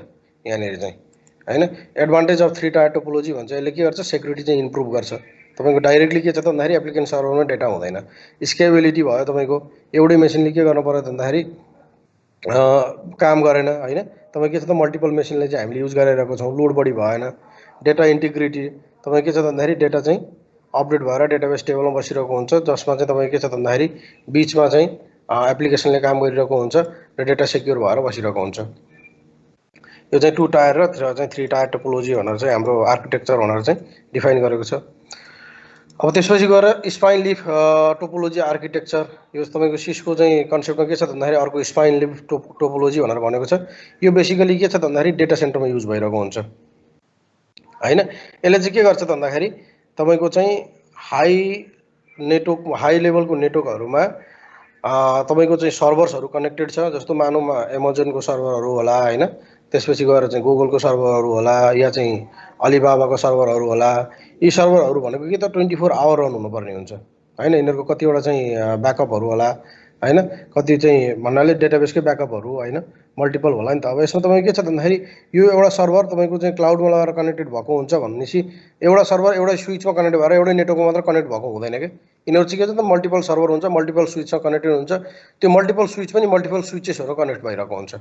यहाँनिर चाहिँ हैन। एडभान्टेज अफ 3 टायर टोपोलोजी भन्छ, यसले के गर्छ, सेक्युरिटी चाहिँ इम्प्रुभ गर्छ। तपाईँको डाइरेक्टली के छ त भन्दाखेरि एप्लिकेसन सर्भरमा डेटा हुँदैन। स्केलेबिलिटी भयो, तपाईँको एउटै मेसिनले के गर्नु पर्यो भन्दाखेरि काम गरेन हैन। तपाईँ के छ त मल्टिपल मेसिनले चाहिँ हामीले युज गरिरहेको छौँ, लोड बढी भएन। डेटा इन्टिग्रिटी तपाईँ के छ त भन्दाखेरि डेटा चाहिँ अपडेट भएर डेटाबेस टेबलमा बसिरहेको हुन्छ, जसमा चाहिँ तपाईँ के छ त भन्दाखेरि बिचमा चाहिँ एप्लिकेसनले काम गरिरहेको हुन्छ र डेटा सेक्युर भएर बसिरहेको हुन्छ। यो चाहिँ 2 टायर र चाहिँ 3 टायर टोपोलोजी भनेर चाहिँ हाम्रो आर्किटेक्चर भनेर चाहिँ डिफाइन गरेको छ। अब त्यसपछि गएर स्पाइन लिफ टोपोलोजी आर्किटेक्चर यो तपाईँको सिस्को चाहिँ कन्सेप्टमा के छ भन्दाखेरि अर्को स्पाइन लिफ टोपोलोजी भनेर भनेको छ। यो बेसिकली के छ भन्दाखेरि डेटा सेन्टरमा युज भइरहेको हुन्छ हैन। यसले चाहिँ के गर्छ भन्दाखेरि तपाईँको चाहिँ हाई लेभलको नेटवर्कहरूमा तपाईँको चाहिँ सर्भर्सहरू कनेक्टेड छ। जस्तो मानौँ एमाजोनको सर्भरहरू होला हैन, त्यसपछि गएर चाहिँ गुगलको सर्भरहरू होला या चाहिँ अलिबाबाको सर्भरहरू होला। यी सर्भरहरू भनेको के त 24 आवर रन हुनुपर्ने हुन्छ हैन। यिनीहरूको कतिवटा चाहिँ ब्याकअपहरू होला हैन, कति चाहिँ भन्नाले डेटाबेसकै ब्याकअपहरू हैन, मल्टिपल होला नि त। अब यसमा तपाईँको के छ भन्दाखेरि यो एउटा सर्भर तपाईँको चाहिँ क्लाउडमा लगाएर कनेक्टेड भएको हुन्छ भनेपछि एउटा सर्भर एउटै स्विचमा कनेक्ट भएर एउटै नेटवर्कमा मात्र कनेक्ट भएको हुँदैन क्या। यिनीहरू चाहिँ के छ त मल्टिपल सर्भर हुन्छ, मल्टिपल स्विचसँग कनेक्टेड हुन्छ। त्यो मल्टिपल स्विच पनि मल्टिपल स्विचेसहरू कनेक्ट भइरहेको हुन्छ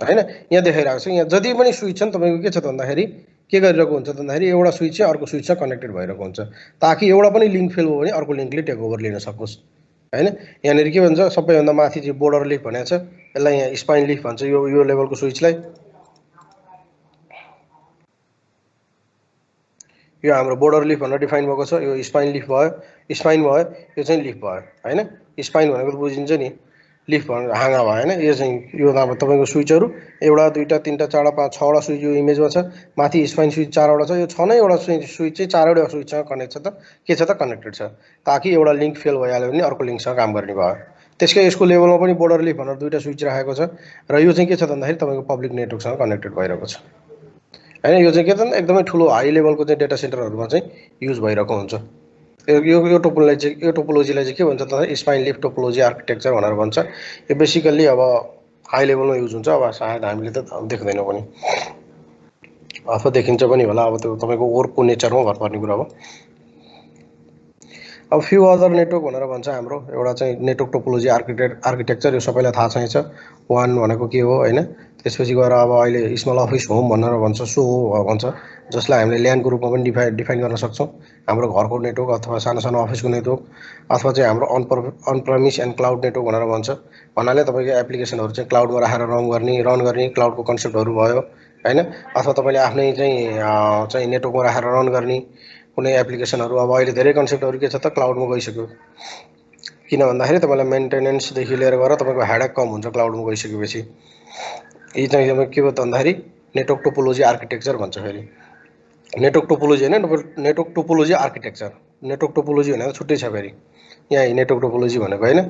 हैन। यहाँ देखाइरहेको छ, यहाँ जति पनि स्विच छन् तपाईँको के छ भन्दाखेरि के गरिरहेको हुन्छ भन्दाखेरि एउटा स्विच चाहिँ अर्को स्विचसँग कनेक्टेड भइरहेको हुन्छ, ताकि एउटा पनि लिङ्क फेल भयो भने अर्को लिङ्कले टेक ओभर लिन सकोस् हैन। यहाँनिर के भन्छ सबैभन्दा माथि चाहिँ बोर्डर लिफ भनेको छ, यसलाई यहाँ स्पाइन लिफ भन्छ यो लेभलको स्विचलाई। यो हाम्रो बोर्डर लिफ भनेर डिफाइन भएको छ, यो स्पाइन लिफ भयो, स्पाइन भयो, यो चाहिँ लिफ भयो हैन। स्पाइन भनेको बुझिन्छ नि, लिफ भनेर हाँगा भयो हैन। यो चाहिँ यो अब तपाईँको स्विचहरू एउटा दुईवटा तिनवटा चारवटा पाँच छवटा स्विच यो इमेजमा छ, माथि स्पाइन स्विच 4वटा छ। यो 6 नैवटा स्विच चाहिँ 4वटा स्विचसँग कनेक्ट छ त के छ त कनेक्टेड छ, ताकि एउटा लिङ्क फेल भइहाल्यो भने अर्को लिङ्कसँग काम गर्ने भयो। त्यसकै यसको लेभलमा पनि बोर्डर लिफ भनेर दुईवटा स्विच राखेको छ र यो चाहिँ के छ भन्दाखेरि तपाईँको पब्लिक नेटवर्कसँग कनेक्टेड भइरहेको छ हैन। यो चाहिँ के त एकदमै ठुलो हाई लेभलको चाहिँ डेटा सेन्टरहरूमा चाहिँ युज भइरहेको हुन्छ। यो टोपोलोजीलाई चाहिँ के भन्छ त स्पाइन लिफ टोपोलोजी आर्किटेक्चर भनेर भन्छ। यो बेसिकल्ली अब हाई लेभलमा युज हुन्छ। अब सायद हामीले त देख्दैनौँ पनि अथवा देखिन्छ पनि होला, अब त्यो तपाईँको वर्कको नेचरमा भर पर्ने कुरा हो। अब फ्यु अदर नेटवर्क भनेर भन्छ हाम्रो एउटा चाहिँ नेटवर्क टोपोलोजी आर्किटेक्चर, यो सबैलाई थाहा छैछ वान भनेको के हो हैन। त्यसपछि गएर अब अहिले स्मल अफिस होम भनेर भन्छ, सो भन्छ, जसलाई हामीले ल्यानको रूपमा पनि डिफाइन गर्न सक्छौँ। हाम्रो घरको नेटवर्क अथवा सानो सानो अफिसको नेटवर्क अथवा चाहिँ हाम्रो अनप्रमिस एन्ड क्लाउड नेटवर्क भनेर भन्छ। भन्नाले तपाईँको एप्लिकेसनहरू चाहिँ क्लाउडमा राखेर रन गर्ने क्लाउडको कन्सेप्टहरू भयो हैन। अथवा तपाईँले आफ्नै चाहिँ नेटवर्कमा राखेर रन गर्ने कुनै एप्लिकेसनहरू। अब अहिले धेरै कन्सेप्टहरू के छ त क्लाउडमा गइसक्यो, किन भन्दाखेरि तपाईँलाई मेन्टेनेन्सदेखि लिएर गएर तपाईँको हेडेक कम हुन्छ क्लाउडमा गइसकेपछि। यी चाहिँ के भयो भन्दाखेरि नेटवर्क टोपोलोजी आर्किटेक्चर भन्छ। फेरि नेटवर्क टोपोलोजी होइन, network topology architecture. Network topology भनेको छुट्टै छ फेरि, यहाँ नेटवर्क टोपोलोजी भनेको होइन।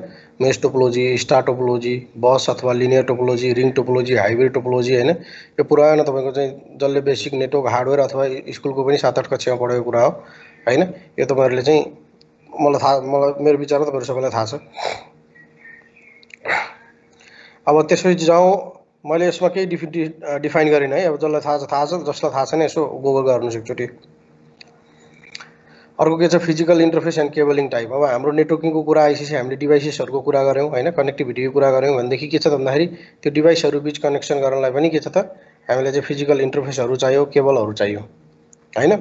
मेस टोपोलोजी, स्टार टोपोलोजी, बस अथवा linear topology, ring topology, hybrid topology हैन। यो पुरानो तपाईँको चाहिँ जसले बेसिक नेटवर्क हार्डवेयर अथवा स्कुलको पनि 7-8 कक्षामा पढेको कुरा हो हैन। यो तपाईँहरूले चाहिँ मलाई मेरो विचारमा तपाईँहरू सबैलाई थाहा छ। अब त्यसपछि जाउँ, मैले यसमा केही डिफाइन गरिनँ है। अब जसलाई थाहा छ, जसलाई थाहा छैन यसो गुगल गर्नुहोस् एकचोटि। अर्को के छ physical interface and cabling type. अब हाम्रो नेटवर्किङको कुरा आइसकेपछि हामीले डिभाइसेसहरूको कुरा गऱ्यौँ हैन, कनेक्टिभिटीको कुरा गऱ्यौँ भनेदेखि के छ भन्दाखेरि त्यो डिभाइसहरू बिच कनेक्सन गर्नलाई पनि के छ त हामीले चाहिँ फिजिकल इन्टरफेसहरू चाहियो, केबलहरू चाहियो हैन।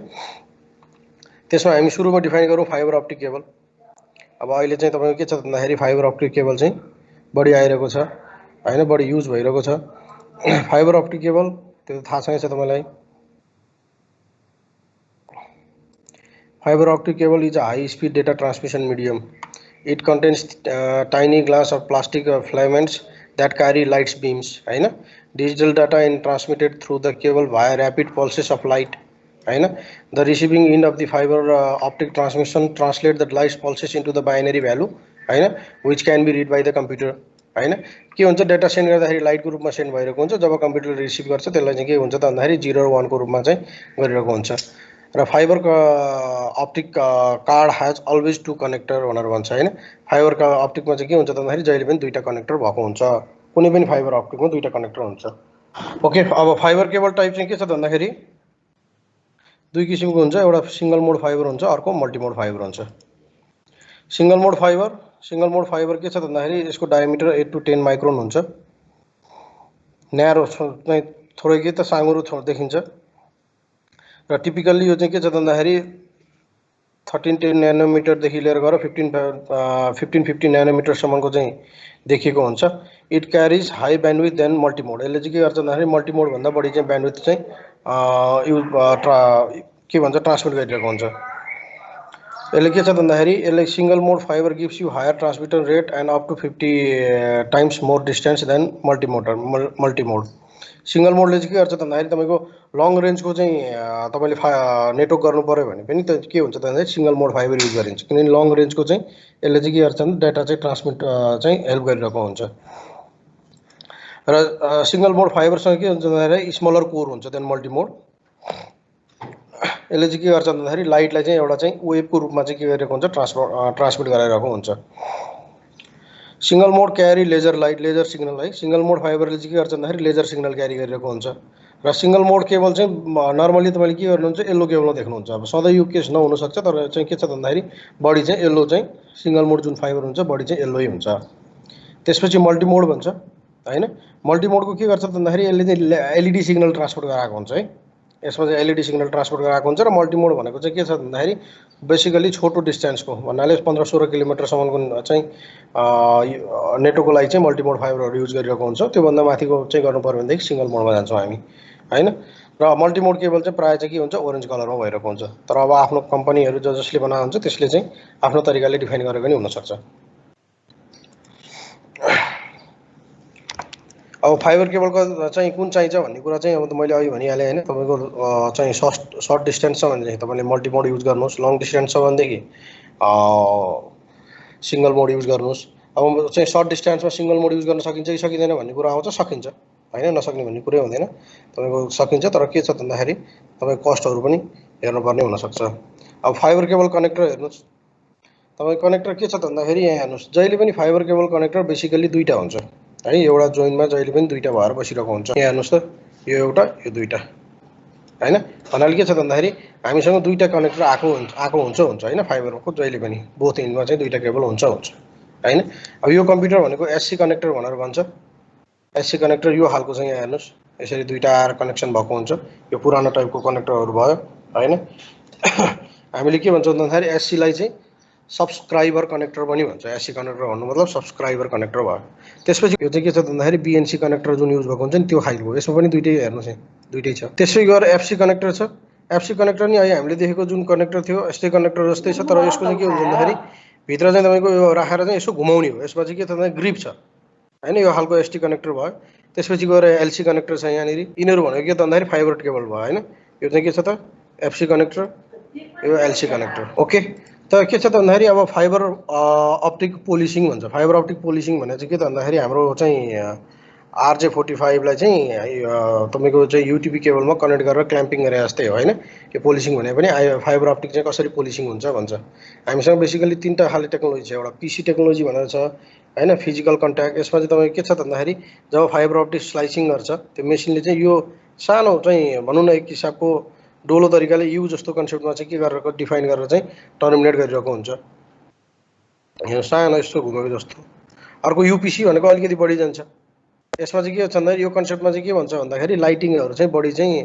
त्यसमा हामी सुरुमा डिफाइन गरौँ फाइबर अप्टिक केबल। अब अहिले चाहिँ तपाईँको के छ भन्दाखेरि फाइबर अप्टिक केबल चाहिँ बढी आइरहेको छ हैन, बढी युज भइरहेको छ। फाइबर अप्टिक केबल त्यो थाहा छैन तपाईँलाई। Fiber optic cable is a high-speed data transmission medium. It contains tiny glass or plastic filaments that carry light beams. हैन, digital data is transmitted through the cable via rapid pulses of light. हैन, the receiving end of the fiber optic transmission translate the light pulses into the binary value हैन, which can be read by the computer. हैन, के हुन्छ data send गर्दाखेरि लाइटको रूपमा send भइरहेको हुन्छ। जब कम्प्युटरले रिसिभ गर्छ त्यसलाई चाहिँ के हुन्छ त भन्दाखेरि 0 र 1 को रूपमा चाहिँ गरिरहेको हुन्छ। र fibre optic card has always two connector भनेर भन्छ हैन। फाइबर अप्टिकमा चाहिँ के हुन्छ भन्दाखेरि जहिले पनि दुईटा कनेक्टर भएको हुन्छ, कुनै पनि फाइबर अप्टिकमा दुईटा कनेक्टर हुन्छ। ओके, अब फाइबर केबल टाइप चाहिँ के छ भन्दाखेरि दुई किसिमको हुन्छ, एउटा सिंगल मोड फाइबर हुन्छ, अर्को मल्टी मोड फाइबर हुन्छ। सिंगल मोड फाइबर के छ भन्दाखेरि यसको डायमिटर 8 to 10 माइक्रोन हुन्छ। न्यारो चाहिँ थोरै के त साँगुरो देखिन्छ र टिपिकल्ली यो चाहिँ के छ भन्दाखेरि 1310 न्यानोमिटरदेखि लिएर गएर 1550 न्यानोमिटरसम्मको चाहिँ देखिएको हुन्छ। It carries high bandwidth than multimode. यसले चाहिँ के गर्छ भन्दाखेरि मल्टिमोड भन्दा बढी चाहिँ ब्यान्डविथ चाहिँ के भन्छ ट्रान्समिट गरिरहेको हुन्छ। यसले के छ भन्दाखेरि यसले single mode fibre gives you higher transmitter rate and up to 50 times more distance than multimode. Single मोडले चाहिँ के गर्छ भन्दाखेरि तपाईँको लङ रेन्जको चाहिँ तपाईँले नेटवर्क गर्नु पऱ्यो भने पनि त के हुन्छ भन्दाखेरि सिंगल मोड फाइबर युज गरिन्छ, किनभने लङ रेन्जको चाहिँ यसले चाहिँ के गर्छ भने डाटा चाहिँ ट्रान्समिट चाहिँ हेल्प गरिरहेको हुन्छ। र सिंगल मोड फाइबरसँग के हुन्छ भन्दाखेरि स्मलर कोर हुन्छ देन मल्टिमोड। यसले चाहिँ के गर्छ भन्दाखेरि लाइटलाई चाहिँ एउटा चाहिँ वेभको रूपमा चाहिँ के गरिरहेको हुन्छ ट्रान्समिट गराइरहेको हुन्छ। सिंगल मोड क्यारी लेजर लाइट लेजर सिग्नल है। सिंगल मोड फाइबरले चाहिँ के गर्छ भन्दाखेरि लेजर सिग्नल क्यारी गरिरहेको हुन्छ। र सिंगल मोड केबल चाहिँ नर्मली तपाईँले के गर्नुहुन्छ येल्लो केबलमा देख्नुहुन्छ। अब सधैँ यो केस नहुनसक्छ, तर चाहिँ के छ भन्दाखेरि बढी चाहिँ येल्लो चाहिँ सिंगल मोड जुन फाइबर हुन्छ बढी चाहिँ येल्लै हुन्छ। त्यसपछि मल्टिमोड भन्छ होइन। मल्टिमोडको के गर्छ भन्दाखेरि यसले चाहिँ एलइडी सिग्नल ट्रान्सफर गराएको हुन्छ है। यसमा चाहिँ एलइडी सिग्नल ट्रान्सफर गराएको हुन्छ। र मल्टिमोड भनेको चाहिँ के छ भन्दाखेरि बेसिकली छोटो डिस्टेन्सको भन्नाले 15-16 किलोमिटरसम्मको चाहिँ नेटवर्कको लागि चाहिँ मल्टिमोड फाइबरहरू युज गरिरहेको हुन्छ। त्योभन्दा माथिको चाहिँ गर्नु पर्यो भनेदेखि सिंगल मोडमा जान्छौँ हामी होइन। र मल्टिमोड केबल चाहिँ प्रायः चाहिँ के हुन्छ ओरेन्ज कलरमा भइरहेको हुन्छ। तर अब आफ्नो कम्पनीहरू जसले बनाएको हुन्छ त्यसले चाहिँ आफ्नो तरिकाले डिफाइन गरेको नि हुनसक्छ। अब फाइबर केबलको चाहिँ कुन चाहिन्छ भन्ने कुरा चाहिँ अब त मैले अघि भनिहालेँ होइन। तपाईँको चाहिँ सर्ट डिस्टेन्स छ भनेदेखि तपाईँले मल्टिमोड युज गर्नुहोस्, लङ डिस्टेन्स छ भनेदेखि सिंगल मोड युज गर्नुहोस्। अब चाहिँ सर्ट डिस्टेन्समा सिंगल मोड युज गर्न सकिन्छ कि सकिँदैन भन्ने कुरा आउँछ, सकिन्छ होइन, नसक्ने भन्ने कुरै हुँदैन। तपाईँको सकिन्छ, तर के छ भन्दाखेरि तपाईँको कस्टहरू पनि हेर्नुपर्ने हुनसक्छ। अब फाइबर केबल कनेक्टर हेर्नुहोस्, तपाईँको कनेक्टर के छ भन्दाखेरि यहाँ हेर्नुहोस्, जहिले पनि फाइबर केबल कनेक्टर बेसिकली दुईवटा हुन्छ है। एउटा जोइनमा जहिले पनि दुईवटा भएर बसिरहेको हुन्छ। यहाँ हेर्नुहोस् त, यो एउटा यो दुईवटा होइन। भन्नाले के छ भन्दाखेरि हामीसँग दुईवटा कनेक्टर आएको हुन्छ होइन। फाइबरको जहिले पनि बोथ इन्डमा चाहिँ दुईवटा केबल हुन्छ होइन। अब यो कम्प्युटर भनेको एससी कनेक्टर भनेर भन्छ। एससी कनेक्टर यो खालको चाहिँ यहाँ हेर्नुहोस्, यसरी दुईवटा आएर कनेक्सन भएको हुन्छ। यो पुरानो टाइपको कनेक्टरहरू भयो होइन। हामीले के भन्छौँ भन्दाखेरि एससीलाई चाहिँ सब्सक्राइबर कनेक्टर पनि भन्छ। एससी कनेक्टर भन्नु मतलब सब्सक्राइबर कनेक्टर भयो। त्यसपछि यो चाहिँ के छ भन्दाखेरि बिएनसी कनेक्टर जुन युज भएको हुन्छ नि त्यो खालको, यसमा पनि दुईटै हेर्नुहोस् है, दुईटै छ। त्यसै गएर एफसी कनेक्टर छ। एफसी कनेक्टर नि अहिले हामीले देखेको जुन कनेक्टर थियो यस्तै कनेक्टर जस्तै छ, तर यसको चाहिँ के हुन्छ भन्दाखेरि भित्र चाहिँ तपाईँको यो राखेर चाहिँ यसो घुमाउने हो। यसमा चाहिँ के छ भन्दाखेरि ग्रिप छ होइन। यो खालको एसटी कनेक्टर भयो। त्यसपछि गएर एलसी कनेक्टर छ यहाँनिर। यिनीहरू भनेको के त भन्दाखेरि फाइबर केबल भयो होइन। यो चाहिँ के छ त एफसी कनेक्टर, यो एलसी कनेक्टर। ओके, त के छ त भन्दाखेरि अब फाइबर अप्टिक पोलिसिङ भन्छ। फाइबर अप्टिक पोलिसिङ भनेर चाहिँ के त भन्दाखेरि हाम्रो चाहिँ RJ45लाई चाहिँ तपाईँको चाहिँ युटिपी केबलमा कनेक्ट गरेर क्ल्याम्पिङ गरे जस्तै हो होइन। यो पोलिसिङ भने पनि फाइबर अप्टिक चाहिँ कसरी पोलिसिङ हुन्छ भन्छ। हामीसँग बेसिकली तिनवटा खाले टेक्नोलोजी छ। एउटा पिसी टेक्नोलोजी भनेर छ होइन, फिजिकल कन्ट्याक्ट। यसमा चाहिँ तपाईँको के छ भन्दाखेरि जब फाइबर अप्टिक स्लाइसिङ गर्छ त्यो मेसिनले चाहिँ यो सानो चाहिँ भनौँ न एक हिसाबको डोलो तरिकाले यु जस्तो कन्सेप्टमा चाहिँ के गरेर डिफाइन गरेर चाहिँ टर्मिनेट गरिरहेको हुन्छ। यो सानो यस्तो घुमेको जस्तो। अर्को युपिसी भनेको अलिकति बढी जान्छ। यसमा चाहिँ के छ भन्दाखेरि यो कन्सेप्टमा चाहिँ के भन्छ भन्दाखेरि लाइटिङहरू चाहिँ बढी चाहिँ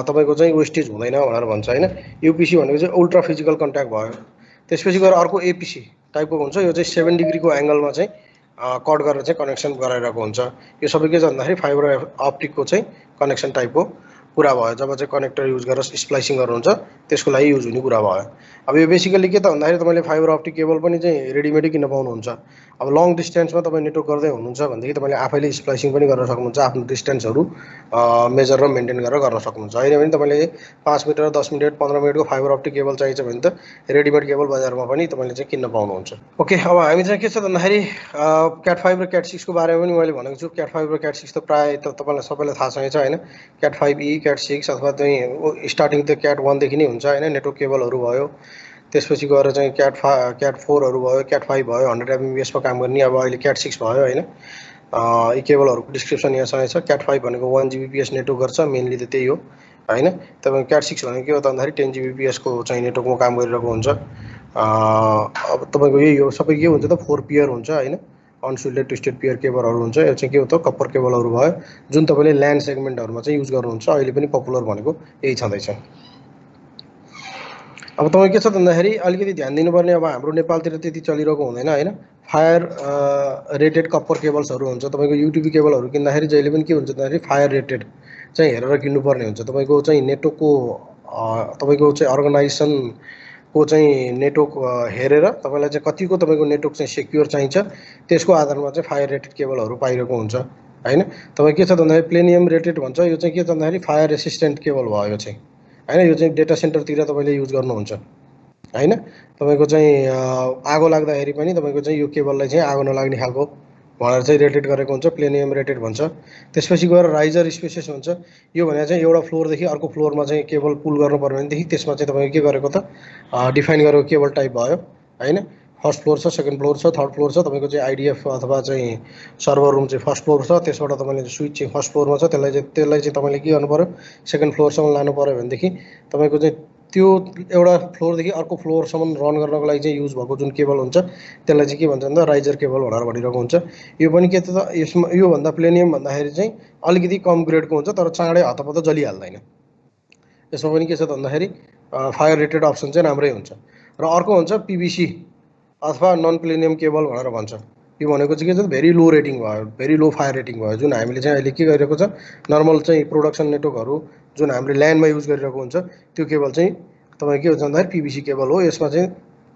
तपाईँको चाहिँ वेस्टेज हुँदैन भनेर भन्छ होइन। युपिसी भनेको चाहिँ अल्ट्रा फिजिकल कन्ट्याक्ट भयो। त्यसपछि गएर अर्को एपिसी टाइपको हुन्छ। यो चाहिँ 7 डिग्रीको एङ्गलमा चाहिँ कट गरेर चाहिँ कनेक्सन गराइरहेको हुन्छ। यो सबै के छ भन्दाखेरि फाइबर अप्टिकको चाहिँ कनेक्सन टाइपको कुरा भयो। जब चाहिँ कनेक्टर युज गरेर स्प्लाइसिङ गर्नुहुन्छ त्यसको लागि युज हुने कुरा भयो। अब यो बेसिकली के त भन्दाखेरि तपाईँले फाइबर अप्टिक केबल पनि चाहिँ रेडिमेडै किन्न पाउनुहुन्छ। अब लङ डिस्टेन्समा तपाईँ नेटवर्क गर्दै हुनुहुन्छ भनेदेखि तपाईँले आफैले स्प्लाइसिङ पनि गर्न सक्नुहुन्छ। आफ्नो डिस्टेन्सहरू मेजर र मेन्टेन गरेर गर्न सक्नुहुन्छ। होइन भने तपाईँले 5 मिटर 10 मिनट 15 मिनटको फाइबर अप्टिक केबल चाहिन्छ भने त रेडिमेड केबल बजारमा पनि तपाईँले चाहिँ किन्न पाउनुहुन्छ। ओके, अब हामी चाहिँ के छ भन्दाखेरि क्याट 5 र क्याट 6 को बारेमा पनि मैले भनेको छु। क्याट 5 र क्याट 6 त प्रायः त तपाईँलाई सबैलाई थाहा छ होइन। क्याट 5E क्याट 6 अथवा चाहिँ स्टार्टिङ त क्याट 1 देखि नै हुन्छ होइन। नेटवर्क केबलहरू भयो। त्यसपछि गएर चाहिँ क्याट 4हरू भयो, क्याट 5 भयो, 100 Mbps काम गर्ने। अब अहिले क्याट 6 भयो होइन। यी केबलहरूको डिस्क्रिप्सन यहाँसँग छ। क्याट 5 भनेको 1 Gbps नेटवर्क गर्छ, मेनली त त्यही हो होइन। तपाईँको क्याट 6 भनेको के हो त भन्दाखेरि 10 Gbps को चाहिँ नेटवर्कमा काम गरिरहेको हुन्छ। अब तपाईँको यही हो, सबै के हुन्छ त 4 पेयर हुन्छ होइन। अनसिल्डेड ट्विस्टेड पेयर केबलहरू हुन्छ। यो चाहिँ के हो त कप्पर केबलहरू भयो जुन तपाईँले ल्यान्ड सेगमेन्टहरूमा चाहिँ युज गर्नुहुन्छ। अहिले पनि पपुलर भनेको यही छँदैछ। अब तपाईँ के छ भन्दाखेरि अलिकति ध्यान दिनुपर्ने, अब हाम्रो नेपालतिर त्यति चलिरहेको हुँदैन होइन। फायर रेटेड कप्पर केबल्सहरू हुन्छ। तपाईँको युटिपी केबलहरू किन्दाखेरि जहिले पनि के हुन्छ भन्दाखेरि फायर रेटेड चाहिँ हेरेर किन्नुपर्ने हुन्छ। तपाईँको चाहिँ नेटवर्कको तपाईँको चाहिँ अर्गनाइजेसनको को चाहिँ नेटवर्क हेरेर तपाईँलाई चाहिँ कतिको तपाईँको नेटवर्क चाहिँ सेक्योर चाहिन्छ त्यसको आधारमा चाहिँ फायर रेटेड केबलहरू पाइरहेको हुन्छ हैन। तपाईँ के छ भन्दाखेरि प्लेनियम रेटेड भन्छ, यो चाहिँ के छ भन्दाखेरि फायर रेसिस्टेन्ट केबल भयो यो चाहिँ हैन। यो चाहिँ डेटा सेन्टरतिर तपाईँले युज गर्नुहुन्छ हैन। तपाईँको चाहिँ आगो लाग्दाखेरि पनि तपाईँको चाहिँ यो केबललाई चाहिँ आगो नलाग्ने खालको भनेर चाहिँ रेटेड गरेको हुन्छ, प्लेनियम रेटेड भन्छ। त्यसपछि गएर राइजर स्पेसेस भन्छ। यो भने चाहिँ एउटा फ्लोरदेखि अर्को फ्लोरमा चाहिँ केबल पुल गर्नु पर्यो भनेदेखि त्यसमा चाहिँ तपाईँको के गरेको त डिफाइन गरेको केबल टाइप भयो हैन। फर्स्ट फ्लोर छ, सेकेन्ड फ्लोर छ, थर्ड फ्लोर छ, तपाईँको चाहिँ आइडिएफ अथवा चाहिँ सर्भर रुम चाहिँ फर्स्ट फ्लोर छ, त्यसबाट तपाईँले स्विच चाहिँ फर्स्ट फ्लोरमा छ, त्यसलाई चाहिँ तपाईँले के गर्नु पर्यो सेकेन्ड फ्लोरसम्म लानु पर्यो भनेदेखि तपाईँको चाहिँ त्यो एउटा फ्लोरदेखि अर्को फ्लोरसम्म रन गर्नको लागि चाहिँ युज भएको जुन केबल हुन्छ त्यसलाई चाहिँ के भन्छ भन्दा राइजर केबल भनेर भनिरहेको हुन्छ। यो पनि के त यसमा योभन्दा प्लेनियम भन्दाखेरि चाहिँ अलिकति कम ग्रेडको हुन्छ तर चाँडै हतपत जलिहाल्दैन। यसमा पनि के छ भन्दाखेरि फायर रेटेड अप्सन चाहिँ राम्रै हुन्छ। र अर्को हुन्छ पिबिसी अथवा नन प्लेनियम केबल भनेर भन्छ। यो भनेको चाहिँ के छ भेरी लो रेटिङ भयो, भेरी लो फायर रेटिङ भयो। जुन हामीले चाहिँ अहिले के गरिरहेको छ नर्मल चाहिँ प्रोडक्सन नेटवर्कहरू जुन हामीले ल्यान्डमा युज गरिरहेको हुन्छ त्यो केबल चाहिँ तपाईँ के हुन्छ भन्दाखेरि पिबिसी केबल हो। यसमा चाहिँ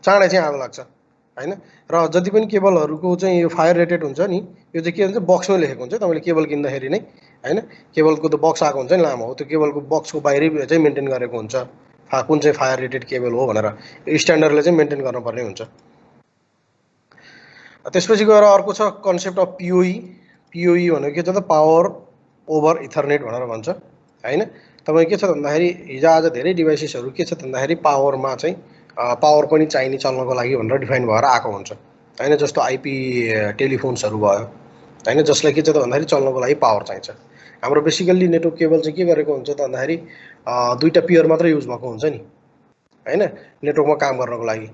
चाँडै चाहिँ आगो लाग्छ हैन। र जति पनि केबलहरूको चाहिँ यो फायर रेटेड हुन्छ नि यो चाहिँ के हुन्छ बक्समै लेखेको हुन्छ तपाईँले केबल किन्दाखेरि नै हैन। केबलको त बक्स आएको हुन्छ नि लामो, हो त्यो केबलको बक्सको बाहिरै चाहिँ मेन्टेन गरेको हुन्छ कुन चाहिँ फायर रेटेड केबल हो भनेर स्ट्यान्डर्डले चाहिँ मेन्टेन गर्नुपर्ने हुन्छ। त्यसपछि गएर अर्को छ कन्सेप्ट अफ पिओई। पिओई भनेको के छ त पावर ओभर इथरनेट भनेर भन्छ हैन। तपाईँ के छ भन्दाखेरि हिजो आज धेरै डिभाइसेसहरू के छ भन्दाखेरि पावरमा चाहिँ पावर पनि चाहिने चल्नको लागि भनेर डिफाइन भएर आएको हुन्छ हैन। जस्तो आइपी टेलिफोन्सहरू भयो हैन, जसलाई के छ त भन्दाखेरि चल्नको लागि पावर चाहिन्छ। हाम्रो बेसिकल्ली नेटवर्क केबल चाहिँ के गरेको हुन्छ त भन्दाखेरि दुईटा पियर मात्र युज भएको हुन्छ नि हैन नेटवर्कमा काम गर्नको लागि।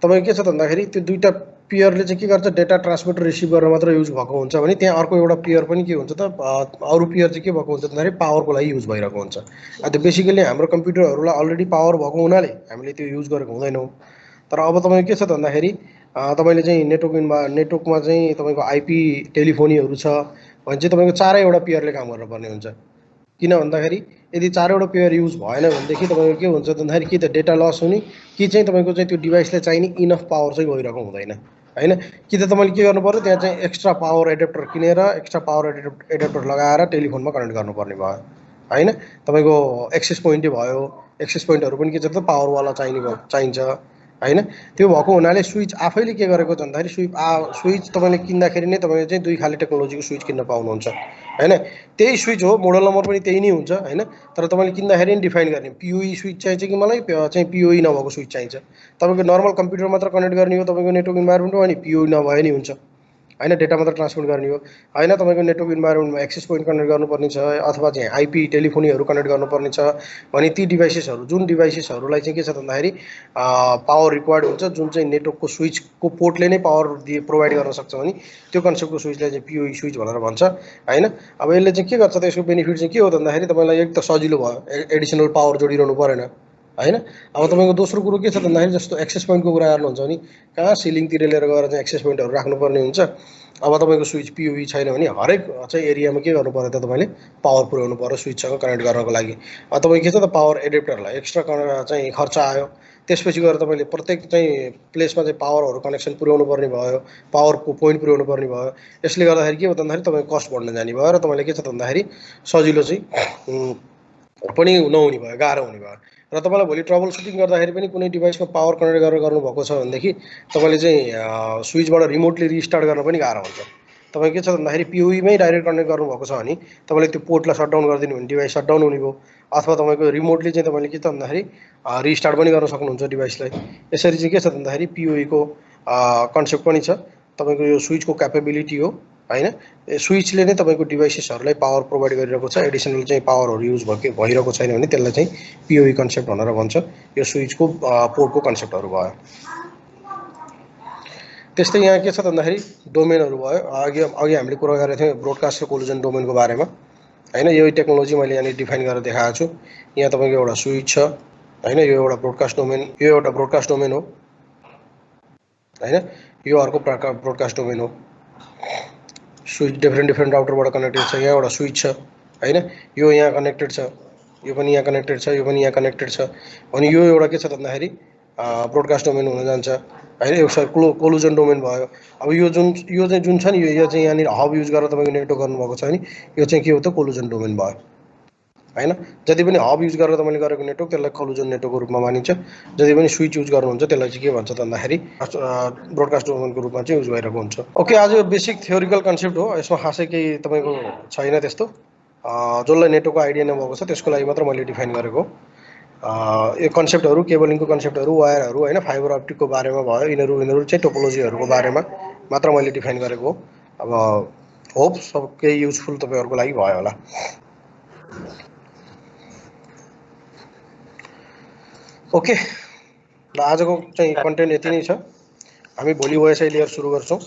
तपाईँ के छ भन्दाखेरि त्यो दुईटा पियरले चाहिँ के गर्छ डेटा ट्रान्समिट रिसिभ गरेर मात्र युज भएको हुन्छ भने त्यहाँ अर्को एउटा पियर पनि के हुन्छ त अरू पियर चाहिँ के भएको हुन्छ भन्दाखेरि पावरको लागि युज भइरहेको हुन्छ। त्यो बेसिकली हाम्रो कम्प्युटरहरूलाई अलरेडी पावर भएको हुनाले हामीले त्यो युज गरेको हुँदैनौँ। तर अब तपाईँको के छ भन्दाखेरि तपाईँले चाहिँ नेटवर्कमा चाहिँ तपाईँको आइपी टेलिफोनीहरू छ भने चाहिँ तपाईँको चारैवटा पियरले काम गर्नुपर्ने हुन्छ। किन भन्दाखेरि यदि चारवटा पेयर युज भएन भनेदेखि तपाईँको के हुन्छ भन्दाखेरि कि त डेटा लस हुने कि चाहिँ तपाईँको चाहिँ त्यो डिभाइसलाई चाहिने इनफ पावर चाहिँ गइरहेको हुँदैन हैन। कि त तपाईँले के गर्नु पर्यो त्यहाँ चाहिँ एक्स्ट्रा पावर एडेप्टर किनेर एक्स्ट्रा पावर एडेप्टर लगाएर टेलिफोनमा कनेक्ट गर्नुपर्ने भयो हैन। तपाईँको एक्सेस पोइन्टै भयो, एक्सेस पोइन्टहरू पनि के छ त पावरवाला चाहिन्छ हैन। त्यो भएको हुनाले स्विच आफैले के गरेको छ भन्दाखेरि स्विच तपाईँले किन्दाखेरि नै तपाईँले चाहिँ दुई खाले टेक्नोलोजीको स्विच किन्न पाउनुहुन्छ हैन। त्यही स्विच हो, मोडल नम्बर पनि त्यही नै हुन्छ हैन। तर तपाईँले किन्दाखेरि नि डिफाइन गर्ने पिओई स्विच चाहिन्छ कि मलाई चाहिँ पिओई नभएको स्विच चाहिन्छ। तपाईँको नर्मल कम्प्युटर मात्र कनेक्ट गर्ने हो तपाईँको नेटवर्क इन्भाइरोमेन्टमा अनि पिओई नभए नि हुन्छ हैन। डेटा मात्र ट्रान्समिट गर्ने हो हैन। तपाईँको नेटवर्क इन्भाइरोमेन्टमा एक्सेस पोइन्ट कनेक्ट गर्नुपर्ने छ अथवा चाहिँ आइपी टेलिफोनीहरू कनेक्ट गर्नुपर्ने छ भने ती जुन डिभाइसेसहरूलाई चाहिँ के छ भन्दाखेरि पावर रिक्वायर्ड हुन्छ जुन चाहिँ नेटवर्कको स्विचको पोर्टले नै पावर प्रोभाइड गर्न सक्छ भने त्यो कन्सेप्टको स्विचलाई चाहिँ पिओई स्विच भनेर भन्छ हैन। अब यसले चाहिँ के गर्छ त यसको बेनिफिट चाहिँ के हो भन्दाखेरि तपाईँलाई एक त सजिलो भयो, एडिसनल पावर जोडिरहनु परेन हैन। अब तपाईँको दोस्रो कुरो के छ भन्दाखेरि जस्तो एक्सेस पोइन्टको कुरा गर्नुहुन्छ भने कहाँ सिलिङतिर लिएर गएर चाहिँ एक्सेस पोइन्टहरू राख्नुपर्ने हुन्छ। अब तपाईँको स्विच पिओई छैन भने हरेक चाहिँ एरियामा के गर्नु पर्यो त तपाईँले पावर पुर्याउनु पर्यो स्विचसँग कनेक्ट गर्नको लागि। तपाईँ के छ त पावर एडेप्टरलाई एक्स्ट्रा चाहिँ खर्च आयो। त्यसपछि गएर तपाईँले प्रत्येक चाहिँ प्लेसमा चाहिँ पावरहरू कनेक्सन पुर्याउनु पर्ने भयो, पावरको पोइन्ट पुर्याउनु पर्ने भयो। यसले गर्दाखेरि के हो भन्दाखेरि तपाईँको कस्ट बढ्न जाने भयो र तपाईँले के छ भन्दाखेरि सजिलो चाहिँ पनि नहुने भयो, गाह्रो हुने भयो। र तपाईँलाई भोलि ट्रबल सुटिङ गर्दाखेरि पनि कुनै डिभाइसमा पावर कनेक्ट गरेर गर्नुभएको छ भनेदेखि तपाईँले चाहिँ स्विचबाट रिमोटली रिस्टार्ट गर्न पनि गाह्रो हुन्छ। तपाईँ के छ भन्दाखेरि पिओईमै डाइरेक्ट कनेक्ट गर्नुभएको छ भने तपाईँले त्यो पोर्टलाई सटडाउन गरिदिनु भने डिभाइस सटडाउन हुने भयो। अथवा तपाईँको रिमोटली चाहिँ तपाईँले के छ भन्दाखेरि रिस्टार्ट पनि गर्न सक्नुहुन्छ डिभाइसलाई। यसरी चाहिँ के छ भन्दाखेरि पिओईको कन्सेप्ट पनि छ। तपाईँको यो स्विचको क्यापेबिलिटी हो हैन। स्विचले नै तपाईँको डिभाइसेसहरूलाई पावर प्रोभाइड गरिरहेको छ, एडिसनल चाहिँ पावरहरू युज भइरहेको छैन भने त्यसलाई चाहिँ पिओई कन्सेप्ट भनेर भन्छ। यो स्विचको पोर्टको कन्सेप्टहरू भयो। त्यस्तै यहाँ के छ भन्दाखेरि डोमेनहरू भयो। अघि हामीले कुरा गरेको थियौँ ब्रोडकास्ट र कोलिजन डोमेनको बारेमा हैन। यो टेक्नोलोजी मैले यहाँनिर डिफाइन गरेर देखाएको छु। यहाँ तपाईँको एउटा स्विच छ हैन, यो एउटा ब्रोडकास्ट डोमेन हो हैन। यो अर्को ब्रोडकास्ट डोमेन हो। स्विच डिफ्रेन्ट राउटरबाट कनेक्टेड छ। यहाँ एउटा स्विच छ हैन, यो यहाँ कनेक्टेड छ, यो पनि यहाँ कनेक्टेड छ, यो पनि यहाँ कनेक्टेड छ। अनि यो एउटा के छ भन्दाखेरि ब्रोडकास्ट डोमेन हुन जान्छ हैन। यो कोलुजन डोमेन भयो। अब यो जुन छ नि यो चाहिँ यहाँनिर हब युज गरेर तपाईँको नेटवर्क गर्नुभएको छ नि, यो चाहिँ के हो त कोलुजन डोमेन भयो हैन। जति पनि हब युज गरेर तपाईँले गरेको नेटवर्क त्यसलाई कोलुजन नेटवर्कको रूपमा मानिन्छ। जति पनि स्विच युज गर्नुहुन्छ त्यसलाई चाहिँ के भन्छ त भन्दाखेरि ब्रोडकास्ट डोमेनको रूपमा चाहिँ युज भइरहेको हुन्छ। ओके, आज यो बेसिक थ्योरिकल कन्सेप्ट हो, यसमा खासै केही तपाईँको छैन त्यस्तो। जसलाई नेटवर्कको आइडिया नभएको छ त्यसको लागि मात्र मैले डिफाइन गरेको हो। यो कन्सेप्टहरू केबलिङको कन्सेप्टहरू, वायरहरू होइन, फाइबर अप्टिकको बारेमा भयो, यिनीहरू चाहिँ टोपोलोजीहरूको बारेमा मात्र मैले डिफाइन गरेको हो। अब होप सब केही युजफुल तपाईँहरूको लागि भयो होला। ओके, ल आजको चाहिँ कन्टेन्ट यति नै छ। हामी भोलि OSI लेयर सुरु गर्छौँ।